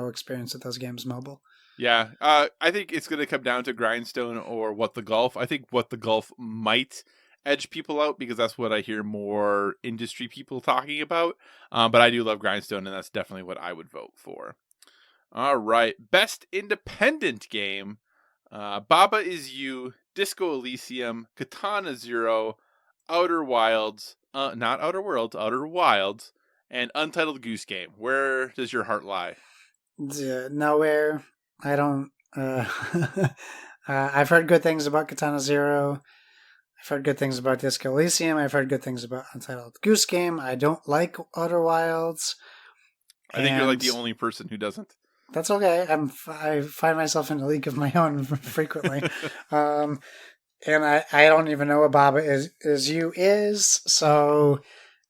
S3: experience with those games mobile.
S2: Yeah, I think it's going to come down to Grindstone or What the Golf. I think What the Golf might edge people out because that's what I hear more industry people talking about. But I do love Grindstone, and that's definitely what I would vote for. All right, best independent game: Baba Is You, Disco Elysium, Katana Zero, Outer Wilds, not Outer Worlds, Outer Wilds, and Untitled Goose Game. Where does your heart lie?
S3: Nowhere. I don't. I've heard good things about Katana Zero. I've heard good things about Disco Elysium. I've heard good things about Untitled Goose Game. I don't like Outer Wilds.
S2: I think you're like the only person who doesn't.
S3: That's okay. I find myself in a league of my own frequently. And I don't even know what Baba is You is. So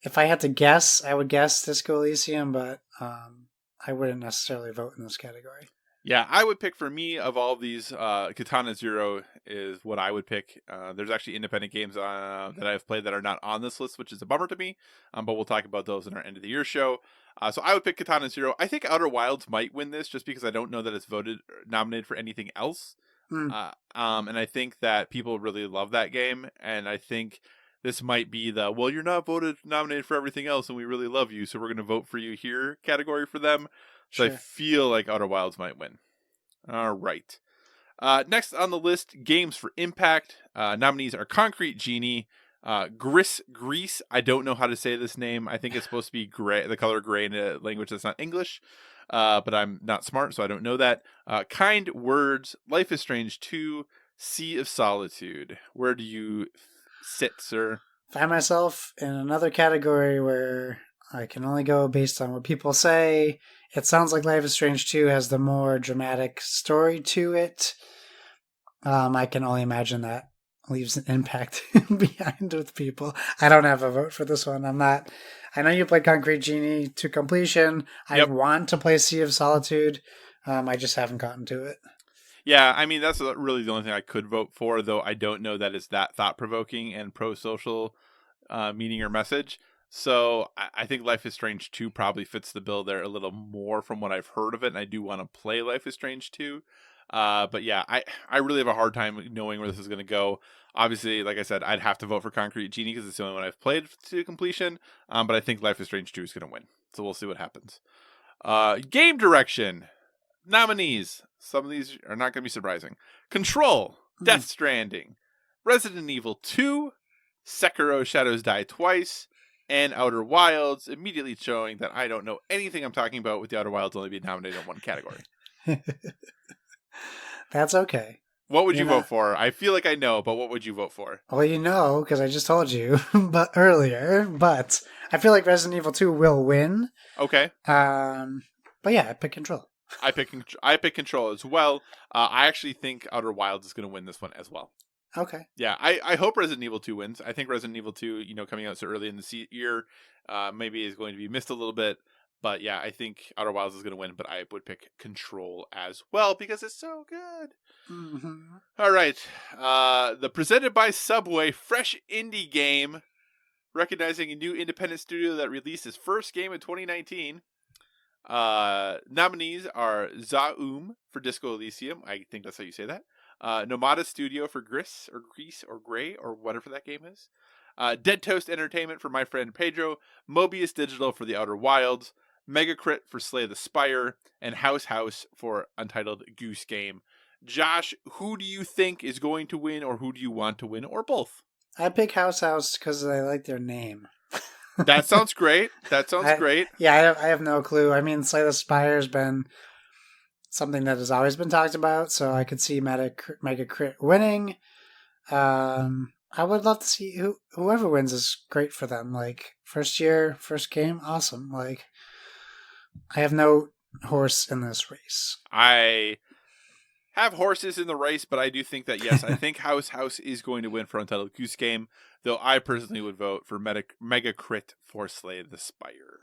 S3: if I had to guess, I would guess Disco Elysium, but I wouldn't necessarily vote in this category.
S2: Yeah, I would pick, for me, of all of these, Katana Zero is what I would pick. There's actually independent games that I've played that are not on this list, which is a bummer to me, but we'll talk about those in our end of the year show. So I would pick Katana Zero. I think Outer Wilds might win this just because I don't know that it's nominated for anything else. And I think that people really love that game, and I think this might be the, well, you're not nominated for everything else, and we really love you, so we're going to vote for you here category for them. So
S3: Sure.
S2: I feel like Outer Wilds might win. All right. Next on the list, games for impact. Nominees are Concrete Genie, Grease. I don't know how to say this name. I think it's supposed to be gray, the color gray, in a language that's not English. But I'm not smart, so I don't know that. Kind Words, Life is Strange 2, Sea of Solitude. Where do you sit, sir?
S3: Find myself in another category where I can only go based on what people say. It sounds like Life is Strange 2 has the more dramatic story to it. I can only imagine that leaves an impact behind with people. I don't have a vote for this one. I know you played Concrete Genie to completion.
S2: Yep.
S3: I want to play Sea of Solitude. I just haven't gotten to it.
S2: Yeah, I mean, that's really the only thing I could vote for, though I don't know that it's that thought-provoking and pro-social meaning or message. So I think Life is Strange 2 probably fits the bill there a little more from what I've heard of it, and I do want to play Life is Strange 2. But yeah, I really have a hard time knowing where this is going to go. Obviously, like I said, I'd have to vote for Concrete Genie because it's the only one I've played to completion, but I think Life is Strange 2 is going to win. So we'll see what happens. Game direction. Nominees. Some of these are not going to be surprising. Control, Death Stranding, Resident Evil 2, Sekiro Shadows Die Twice, and Outer Wilds, immediately showing that I don't know anything I'm talking about with the Outer Wilds only being nominated in one category.
S3: That's okay.
S2: What would you vote for? I feel like I know, but what would you vote for?
S3: Well, you know, because I just told you earlier, but I feel like Resident Evil 2 will win.
S2: Okay.
S3: But yeah, I pick Control.
S2: I pick Control as well. I actually think Outer Wilds is going to win this one as well.
S3: Okay.
S2: Yeah, I hope Resident Evil 2 wins. I think Resident Evil 2, coming out so early in the year, maybe is going to be missed a little bit. But yeah, I think Outer Wilds is going to win, but I would pick Control as well because it's so good.
S3: Mm-hmm.
S2: All right. The presented by Subway fresh indie game, recognizing a new independent studio that released its first game in 2019. Nominees are Zaum for Disco Elysium. I think that's how you say that. Nomada Studio for Grease or Gray or whatever that game is. Dead Toast Entertainment for My Friend Pedro. Mobius Digital for The Outer Wilds. Megacrit for Slay the Spire. And House for Untitled Goose Game. Josh, who do you think is going to win, or who do you want to win, or both?
S3: I pick House because I like their name.
S2: That sounds great. That sounds great.
S3: Yeah, I have no clue. I mean, Slay the Spire has been something that has always been talked about, so I could see Mega Crit winning. I would love to see whoever wins is great for them. Like, first year, first game, awesome. Like, I have no horse in this race.
S2: I have horses in the race, but I do think that, yes, I think House is going to win for Untitled Goose Game, though I personally would vote for Mega Crit for Slay the Spire.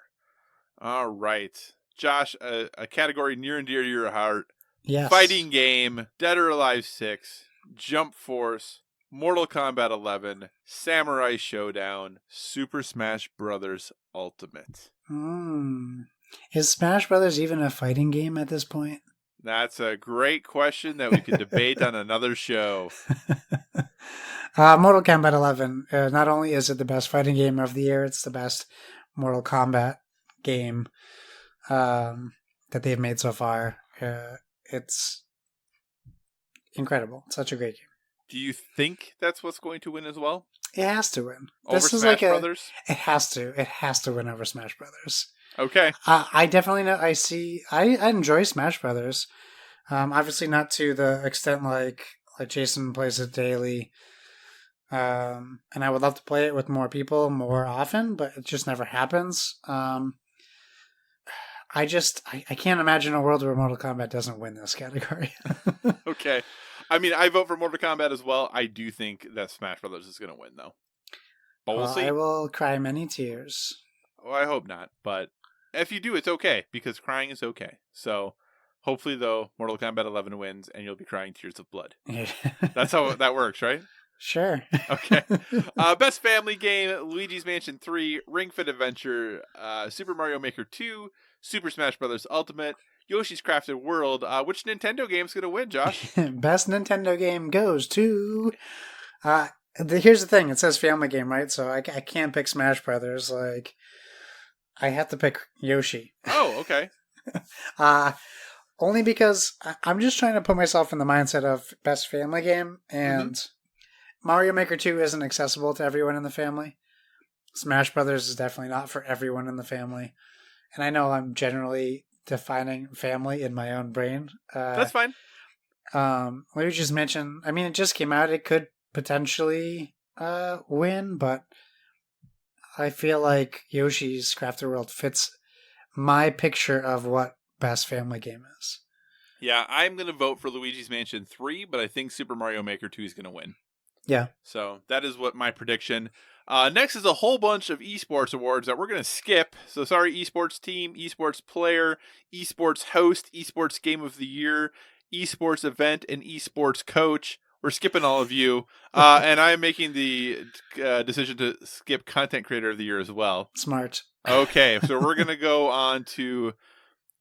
S2: All right. Josh, a category near and dear to your heart.
S3: Yes.
S2: Fighting game, Dead or Alive 6, Jump Force, Mortal Kombat 11, Samurai Showdown, Super Smash Bros. Ultimate.
S3: Is Smash Brothers even a fighting game at this point?
S2: That's a great question that we could debate on another show.
S3: Mortal Kombat 11. Not only is it the best fighting game of the year, it's the best Mortal Kombat game that they've made so far. It's incredible. Such a great game.
S2: Do you think that's what's going to win as well?
S3: It has to win.
S2: Over Smash Brothers?
S3: It has to. It has to win over Smash Brothers.
S2: Okay.
S3: I definitely know. I enjoy Smash Brothers. Obviously not to the extent like Jason plays it daily. And I would love to play it with more people more often, but it just never happens. I can't imagine a world where Mortal Kombat doesn't win this category.
S2: Okay. I mean, I vote for Mortal Kombat as well. I do think that Smash Brothers is going to win, though. But we'll see.
S3: I will cry many tears.
S2: Well, I hope not. But if you do, it's okay, because crying is okay. So hopefully, though, Mortal Kombat 11 wins, and you'll be crying tears of blood. That's how that works, right?
S3: Sure.
S2: Okay. Best family game, Luigi's Mansion 3, Ring Fit Adventure, Super Mario Maker 2, Super Smash Bros. Ultimate, Yoshi's Crafted World. Which Nintendo game's going to win, Josh?
S3: Best Nintendo game goes to... here's the thing. It says family game, right? So I can't pick Smash Brothers. Like, I have to pick Yoshi.
S2: Oh, okay.
S3: Only because I'm just trying to put myself in the mindset of best family game, and Mario Maker 2 isn't accessible to everyone in the family. Smash Brothers is definitely not for everyone in the family. And I know I'm generally defining family in my own brain.
S2: That's fine.
S3: Luigi's Mansion, I mean, it just came out. It could potentially win, but I feel like Yoshi's Crafted World fits my picture of what best family game is.
S2: Yeah, I'm going to vote for Luigi's Mansion 3, but I think Super Mario Maker 2 is going to win.
S3: Yeah.
S2: So that is what my prediction. Next is a whole bunch of esports awards that we're going to skip. So sorry, esports team, esports player, esports host, esports game of the year, esports event, and esports coach. We're skipping all of you. And I'm making the decision to skip content creator of the year as well.
S3: Smart.
S2: Okay, so we're going to go on to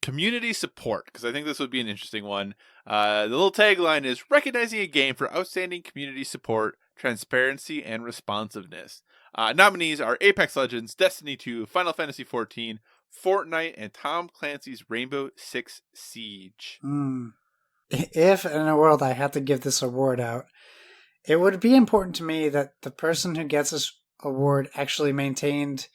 S2: community support, because I think this would be an interesting one. The little tagline is recognizing a game for outstanding community support, transparency, and responsiveness. Nominees are Apex Legends, Destiny 2, Final Fantasy XIV, Fortnite, and Tom Clancy's Rainbow Six Siege.
S3: If in a world I had to give this award out, it would be important to me that the person who gets this award actually maintained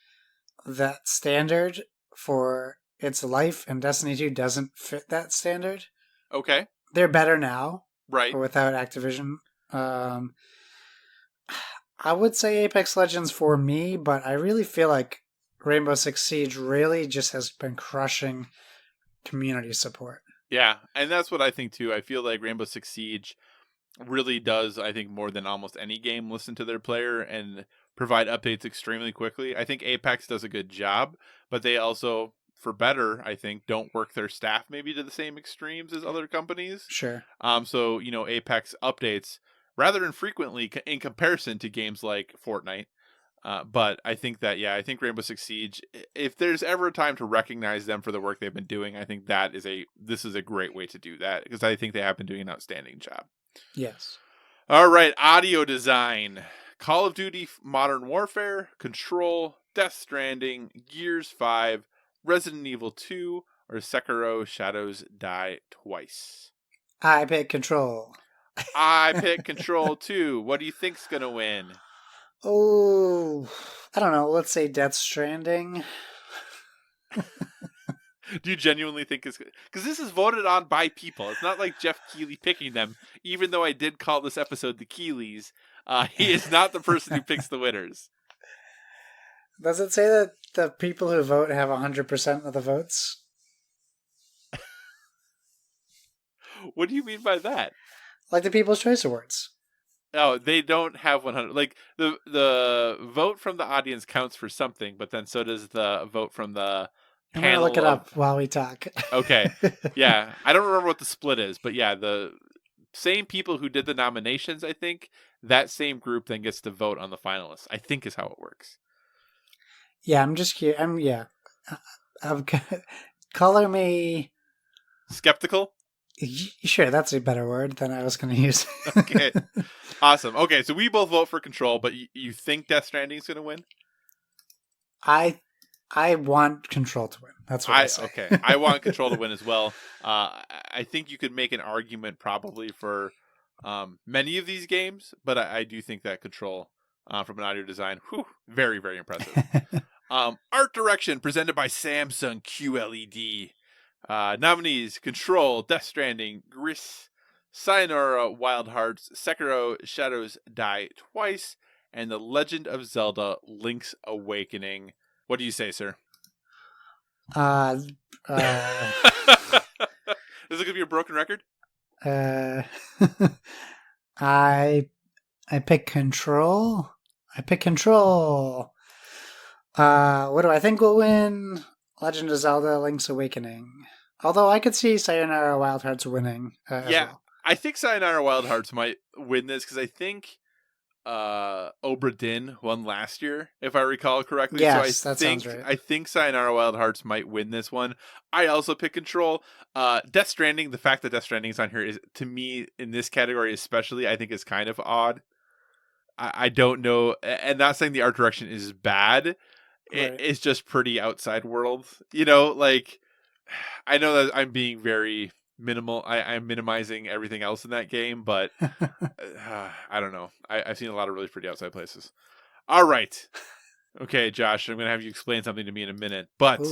S3: that standard for its life, and Destiny 2 doesn't fit that standard.
S2: Okay.
S3: They're better now.
S2: Right.
S3: Without Activision. I would say Apex Legends for me, but I really feel like Rainbow Six Siege really just has been crushing community support.
S2: Yeah, and that's what I think too. I feel like Rainbow Six Siege really does, I think, more than almost any game, listen to their player and provide updates extremely quickly. I think Apex does a good job, but they also, for better, I think, don't work their staff maybe to the same extremes as other companies.
S3: Sure.
S2: So, Apex updates rather infrequently in comparison to games like Fortnite. But I think that, I think Rainbow Six Siege, if there's ever a time to recognize them for the work they've been doing, I think this is a great way to do that, because I think they have been doing an outstanding job.
S3: Yes.
S2: All right, audio design. Call of Duty Modern Warfare, Control, Death Stranding, Gears 5, Resident Evil 2, or Sekiro Shadows Die Twice.
S3: I pick Control.
S2: I pick Control 2. What do you think's going to win?
S3: Oh, I don't know. Let's say Death Stranding.
S2: Do you genuinely think it's... Because this is voted on by people. It's not like Jeff Keighley picking them. Even though I did call this episode the Keighleys, he is not the person who picks the winners.
S3: Does it say that the people who vote have 100% of the votes?
S2: What do you mean by that?
S3: Like the People's Choice Awards.
S2: Oh, they don't have 100. Like, the vote from the audience counts for something, but then so does the vote from the
S3: I'm going to look it up while we talk.
S2: Okay. Yeah. I don't remember what the split is, but yeah, the same people who did the nominations, I think, that same group then gets to vote on the finalists, I think is how it works.
S3: Yeah, I'm just curious. I'm color me
S2: skeptical.
S3: Sure, that's a better word than I was going to use.
S2: Okay, awesome. Okay, so we both vote for Control, but you think Death Stranding is going to win?
S3: I want Control to win. That's what I say.
S2: Okay, I want Control to win as well. I think you could make an argument probably for many of these games, but I do think that Control, from an audio design, very, very impressive. Art direction presented by Samsung QLED. Nominees: Control, Death Stranding, Gris, Sayonara Wild Hearts, Sekiro Shadows Die Twice, and The Legend of Zelda Link's Awakening. What do you say, sir? Is it going to be a broken record?
S3: I pick Control. What do I think will win? Legend of Zelda Link's Awakening. Although I could see Sayonara Wild Hearts winning as well.
S2: I think Sayonara Wild Hearts might win this because I think Obra Dinn won last year, if I recall correctly.
S3: Yes,
S2: so
S3: that sounds right.
S2: I think Sayonara Wild Hearts might win this one. I also pick Control. Death Stranding, the fact that Death Stranding is on here is, to me, in this category especially, I think is kind of odd. I don't know, and not saying the art direction is bad.
S3: Right.
S2: It's just pretty outside world. You know, like, I know that I'm being very minimal. I'm minimizing everything else in that game, but I don't know. I've seen a lot of really pretty outside places. All right. Okay, Josh, I'm going to have you explain something to me in a minute. But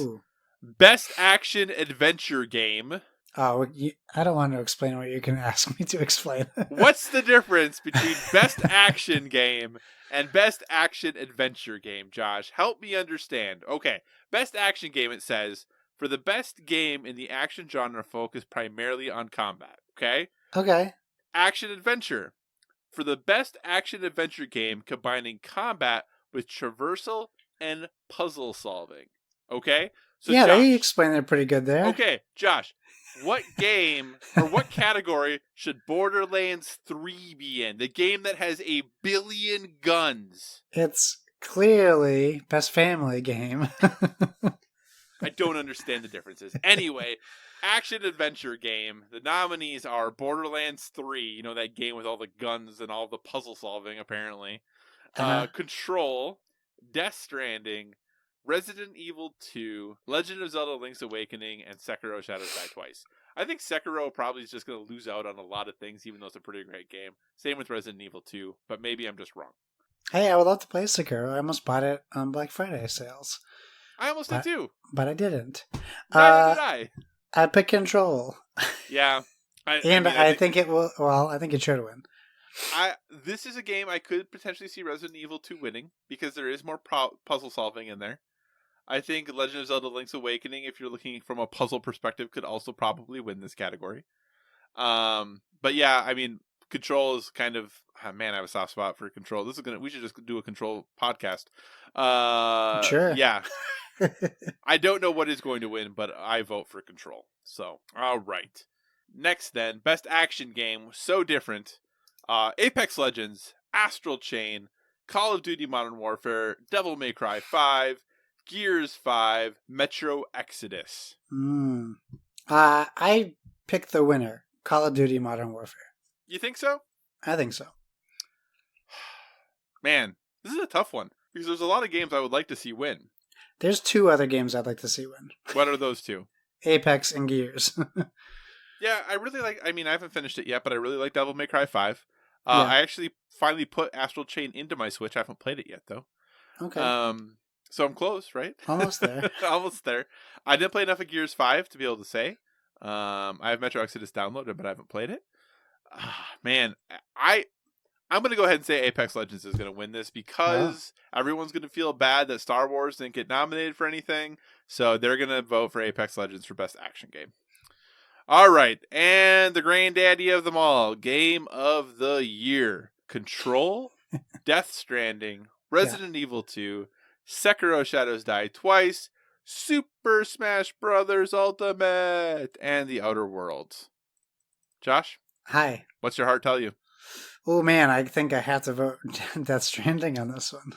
S2: best action adventure game.
S3: Oh, I don't want to explain what you can ask me to explain.
S2: What's the difference between best action game and best action adventure game, Josh? Help me understand. Okay, best action game, it says, for the best game in the action genre focused primarily on combat. Okay?
S3: Okay.
S2: Action adventure. For the best action adventure game combining combat with traversal and puzzle solving. Okay? So
S3: yeah,
S2: Josh,
S3: they explained it pretty good there.
S2: Okay, Josh, what game or what category should Borderlands 3 be in? The game that has 1 billion guns.
S3: It's clearly best family game.
S2: I don't understand the differences. Anyway, action adventure game. The nominees are Borderlands 3, you know, that game with all the guns and all the puzzle solving, apparently. Control, Death Stranding, Resident Evil 2, Legend of Zelda Link's Awakening, and Sekiro Shadows Die Twice. I think Sekiro probably is just going to lose out on a lot of things, even though it's a pretty great game. Same with Resident Evil 2, but maybe I'm just wrong.
S3: Hey, I would love to play Sekiro. I almost bought it on Black Friday sales.
S2: I almost did too.
S3: But I didn't.
S2: Neither did I.
S3: I pick Control.
S2: Yeah.
S3: I think it will. Well, I think it should win.
S2: This is a game I could potentially see Resident Evil 2 winning because there is more puzzle solving in there. I think Legend of Zelda Link's Awakening, if you're looking from a puzzle perspective, could also probably win this category. But yeah, I mean, Control is kind of, man, I have a soft spot for Control. We should just do a Control podcast.
S3: Sure.
S2: Yeah. I don't know what is going to win, but I vote for Control. So, all right. Next then, best action game, so different. Apex Legends, Astral Chain, Call of Duty Modern Warfare, Devil May Cry 5, Gears 5, Metro Exodus.
S3: I picked the winner, Call of Duty Modern Warfare.
S2: You think so?
S3: I think so.
S2: Man, this is a tough one because there's a lot of games I would like to see win.
S3: There's 2 other games I'd like to see win.
S2: What are those 2?
S3: Apex and Gears.
S2: Yeah, I really like. I mean, I haven't finished it yet, but I really like Devil May Cry 5.
S3: Yeah.
S2: I actually finally put Astral Chain into my Switch. I haven't played it yet though.
S3: Okay.
S2: So I'm close, right?
S3: Almost there.
S2: Almost there. I didn't play enough of Gears 5 to be able to say. I have Metro Exodus downloaded, but I haven't played it. Man, I'm going to go ahead and say Apex Legends is going to win this because everyone's going to feel bad that Star Wars didn't get nominated for anything. So they're going to vote for Apex Legends for Best Action Game. All right. And the granddaddy of them all, Game of the Year. Control, Death Stranding, Resident Evil 2, Sekiro Shadows Die Twice, Super Smash Bros. Ultimate, and The Outer Worlds. Josh?
S3: Hi.
S2: What's your heart tell you?
S3: Oh man, I think I have to vote Death Stranding on this one.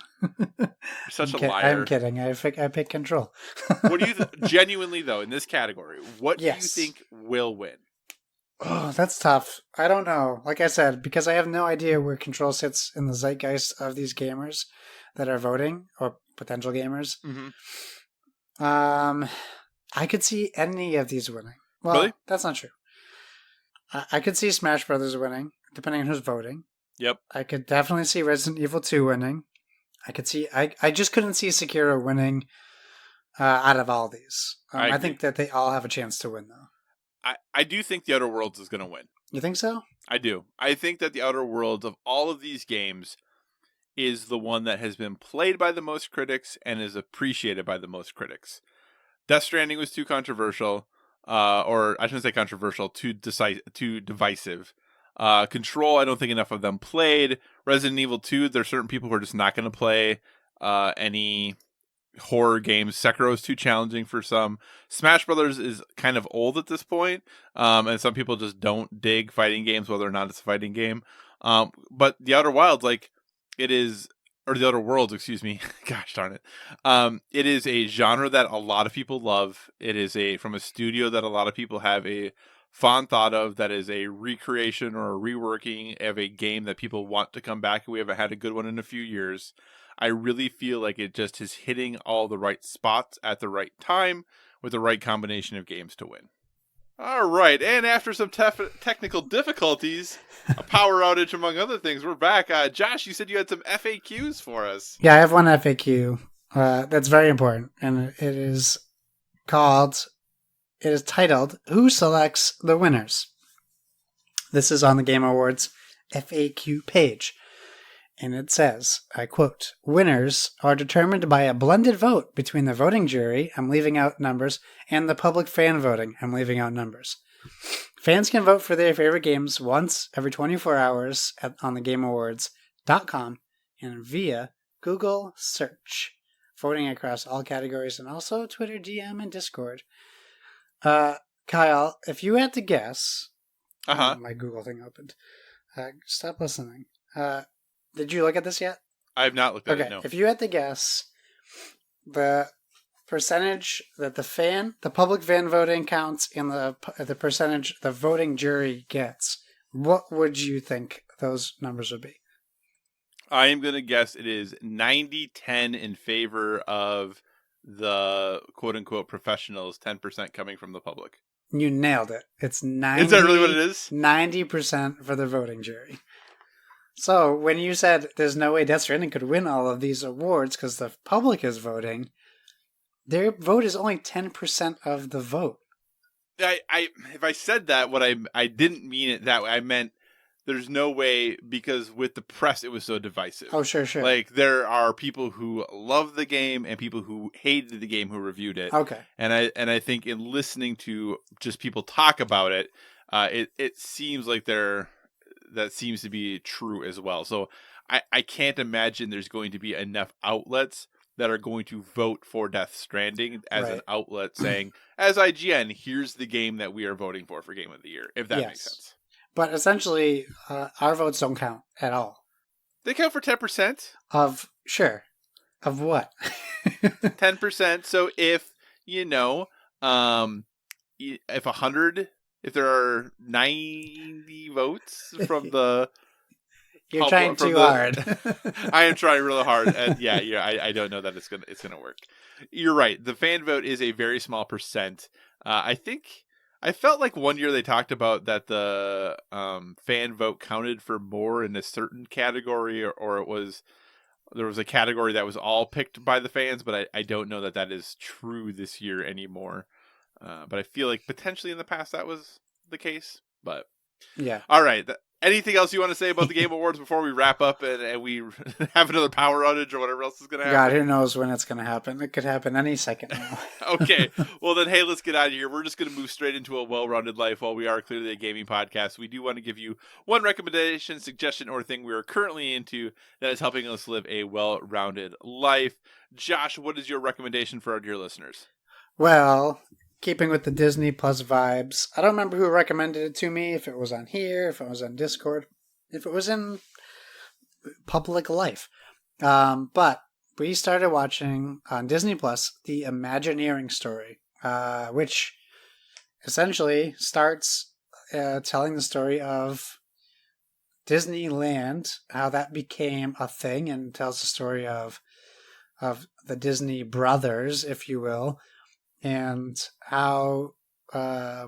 S2: You're such a liar.
S3: I'm kidding. I pick Control.
S2: What do you genuinely though in this category? What do you
S3: Yes.
S2: think will win?
S3: Oh, that's tough. I don't know. Like I said, because I have no idea where Control sits in the zeitgeist of these gamers that are voting or potential gamers.
S2: Mm-hmm.
S3: I could see any of these winning. Well,
S2: Really?
S3: that's not true. I could see Smash Brothers winning, depending on who's voting.
S2: Yep.
S3: I could definitely see Resident Evil 2 winning. I could see. I just couldn't see Sekiro winning out of all these. I think that they all have a chance to win, though.
S2: I do think The Outer Worlds is going to win.
S3: You think so?
S2: I do. I think that The Outer Worlds of all of these games is the one that has been played by the most critics and is appreciated by the most critics. Death Stranding was too controversial, or I shouldn't say controversial, too divisive. Control, I don't think enough of them played. Resident Evil 2, there's certain people who are just not going to play any horror games. Sekiro is too challenging for some. Smash Brothers is kind of old at this point, and some people just don't dig fighting games, whether or not it's a fighting game. But The Outer Wilds, The Outer Worlds, excuse me. Gosh darn it. It is a genre that a lot of people love. It is from a studio that a lot of people have a fond thought of, that is a recreation or a reworking of a game that people want to come back. We haven't had a good one in a few years. I really feel like it just is hitting all the right spots at the right time with the right combination of games to win. All right, and after some technical difficulties, a power outage among other things, we're back. Josh, you said you had some FAQs for us.
S3: Yeah, I have one FAQ that's very important, and it is titled, Who Selects the Winners? This is on the Game Awards FAQ page. And it says, I quote, winners are determined by a blended vote between the voting jury, I'm leaving out numbers, and the public fan voting, I'm leaving out numbers. Fans can vote for their favorite games once every 24 hours on thegameawards.com and via Google search, voting across all categories and also Twitter, DM, and Discord. Kyle, if you had to guess, my Google thing opened. Stop listening. Did you look at this yet?
S2: I have not looked at it, no.
S3: If you had to guess the percentage that the public fan voting counts and the percentage the voting jury gets, what would you think those numbers would be?
S2: I am going to guess it is 90-10 in favor of the quote-unquote professionals, 10% coming from the public.
S3: You nailed it. It's 90.
S2: Is that really what it is?
S3: 90% for the voting jury. So when you said there's no way Death Stranding could win all of these awards because the public is voting, their vote is only 10% of the vote.
S2: If I said that, I didn't mean it that way. I meant there's no way, because with the press it was so divisive.
S3: Oh, sure.
S2: Like there are people who love the game and people who hated the game who reviewed it.
S3: Okay.
S2: And I think in listening to just people talk about it, it seems like that seems to be true as well. So I can't imagine there's going to be enough outlets that are going to vote for Death Stranding as an outlet saying, as IGN, here's the game that we are voting for Game of the Year, if that makes sense.
S3: But essentially, our votes don't count at all.
S2: They count for 10%.
S3: Of what?
S2: 10%. So if, if there are 90 votes from the...
S3: You're trying too hard.
S2: I am trying really hard. And I don't know that it's gonna work. You're right. The fan vote is a very small percent. I think I felt like one year they talked about that the fan vote counted for more in a certain category, or there was a category that was all picked by the fans, but I don't know that is true this year anymore. But I feel like potentially in the past that was the case. But
S3: Yeah.
S2: all right. Anything else you want to say about the Game Awards before we wrap up and we have another power outage or whatever else is going to happen?
S3: God, who knows when it's going to happen? It could happen any second now.
S2: Okay. Well, then, hey, let's get out of here. We're just going to move straight into a well-rounded life. While we are clearly a gaming podcast, we do want to give you one recommendation, suggestion, or thing we are currently into that is helping us live a well-rounded life. Josh, what is your recommendation for our dear listeners?
S3: Well, keeping with the Disney Plus vibes, I don't remember who recommended it to me, if it was on here, if it was on Discord, if it was in public life. But we started watching on Disney Plus the Imagineering story, which essentially starts telling the story of Disneyland, how that became a thing, and tells the story of the Disney brothers, if you will, and how a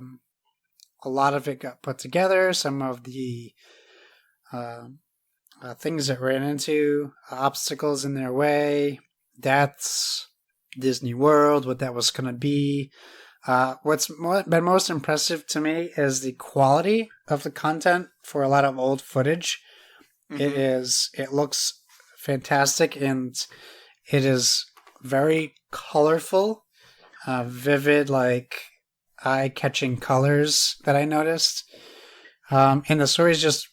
S3: lot of it got put together, some of the things that ran into, obstacles in their way, deaths, Disney World, what that was going to be. What's been most impressive to me is the quality of the content for a lot of old footage. Mm-hmm. It looks fantastic, and it is very colorful. Vivid, like eye-catching colors that I noticed, and the story is just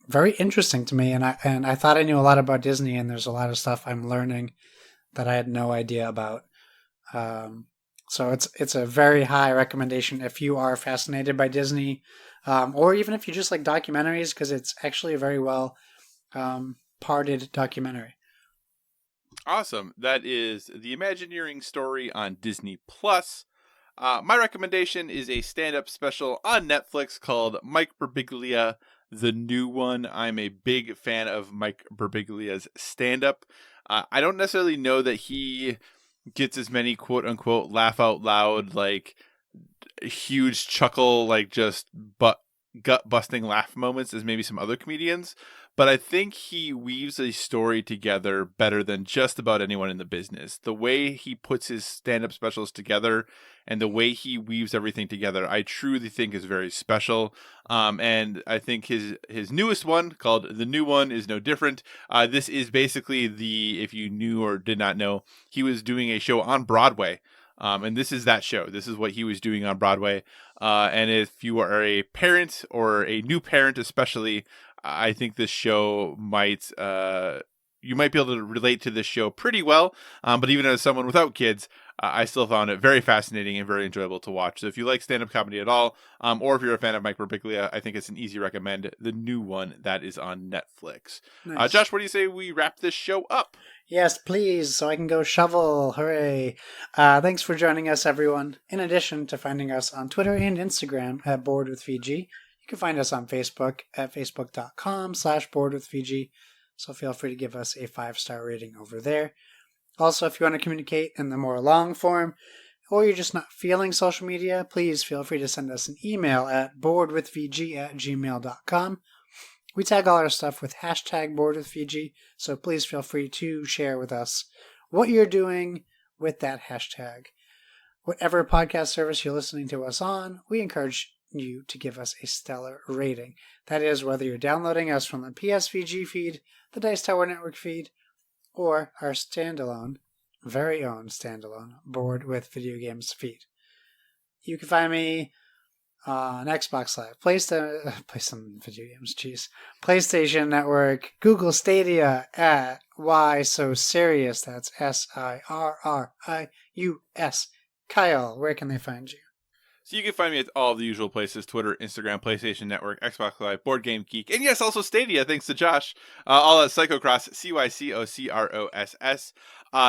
S3: very interesting to me. And I thought I knew a lot about Disney, and there's a lot of stuff I'm learning that I had no idea about. So it's a very high recommendation if you are fascinated by Disney, or even if you just like documentaries, because it's actually a very well parted documentary.
S2: Awesome. That is the Imagineering story on Disney Plus. My recommendation is a stand-up special on Netflix called Mike Birbiglia, the New One. I'm a big fan of Mike Birbiglia's stand-up. I don't necessarily know that he gets as many quote-unquote laugh out loud, like huge chuckle, like just gut-busting laugh moments as maybe some other comedians. But I think he weaves a story together better than just about anyone in the business. The way he puts his stand-up specials together and the way he weaves everything together, I truly think is very special. And I think his newest one, called The New One, is no different. This is basically if you knew or did not know, he was doing a show on Broadway. And this is that show. This is what he was doing on Broadway. And if you are a parent or a new parent especially, I think this show you might be able to relate to this show pretty well. But even as someone without kids, I still found it very fascinating and very enjoyable to watch. So if you like stand-up comedy at all, or if you're a fan of Mike Birbiglia, I think it's an easy recommend. The New One, that is on Netflix. Nice. Josh, what do you say we wrap this show up?
S3: Yes, please, so I can go shovel. Hooray. Thanks for joining us, everyone. In addition to finding us on Twitter and Instagram at BoredWithVG, you can find us on Facebook at facebook.com/BoredWithVG. So feel free to give us a 5-star rating over there. Also, if you want to communicate in the more long form, or you're just not feeling social media, please feel free to send us an email at boredwithvg@gmail.com. We tag all our stuff with hashtag boredwithvg, so please feel free to share with us what you're doing with that hashtag. Whatever podcast service you're listening to us on, we encourage you to give us a stellar rating. That is, whether you're downloading us from the PSVG feed, the Dice Tower Network feed, or our standalone, very own standalone, Bored with Video Games feed. You can find me on Xbox Live, play some video games, PlayStation Network, Google Stadia at Why So Serious, that's SIRRIUS. Kyle, where can they find you?
S2: So you can find me at all the usual places: Twitter, Instagram, PlayStation Network, Xbox Live, Board Game Geek, and yes, also Stadia, thanks to Josh. All at Psychocross, CYCOCROSS.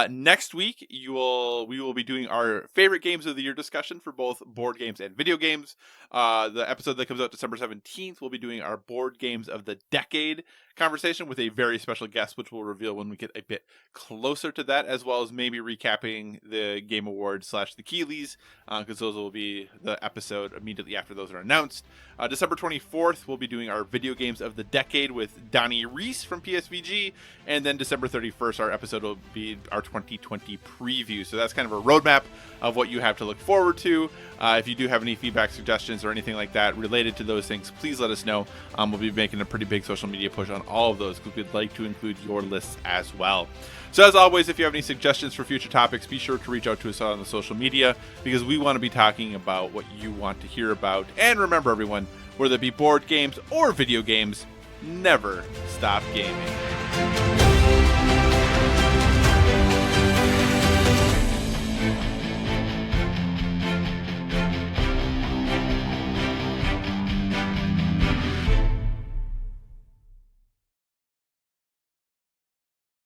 S2: Next week, we will be doing our favorite games of the year discussion for both board games and video games. The episode that comes out December 17th, we'll be doing our board games of the decade, conversation with a very special guest, which we'll reveal when we get a bit closer to that, as well as maybe recapping the Game Awards / the Keighley's, because those will be the episode immediately after those are announced. December 24th, we'll be doing our video games of the decade with Donnie Reese from PSVG, and then December 31st, our episode will be our 2020 preview. So that's kind of a roadmap of what you have to look forward to. If you do have any feedback, suggestions, or anything like that related to those things, please let us know. We'll be making a pretty big social media push on all of those because we'd like to include your lists as well. So as always, if you have any suggestions for future topics, be sure to reach out to us on the social media because we want to be talking about what you want to hear about. And remember, everyone, whether it be board games or video games, never stop gaming.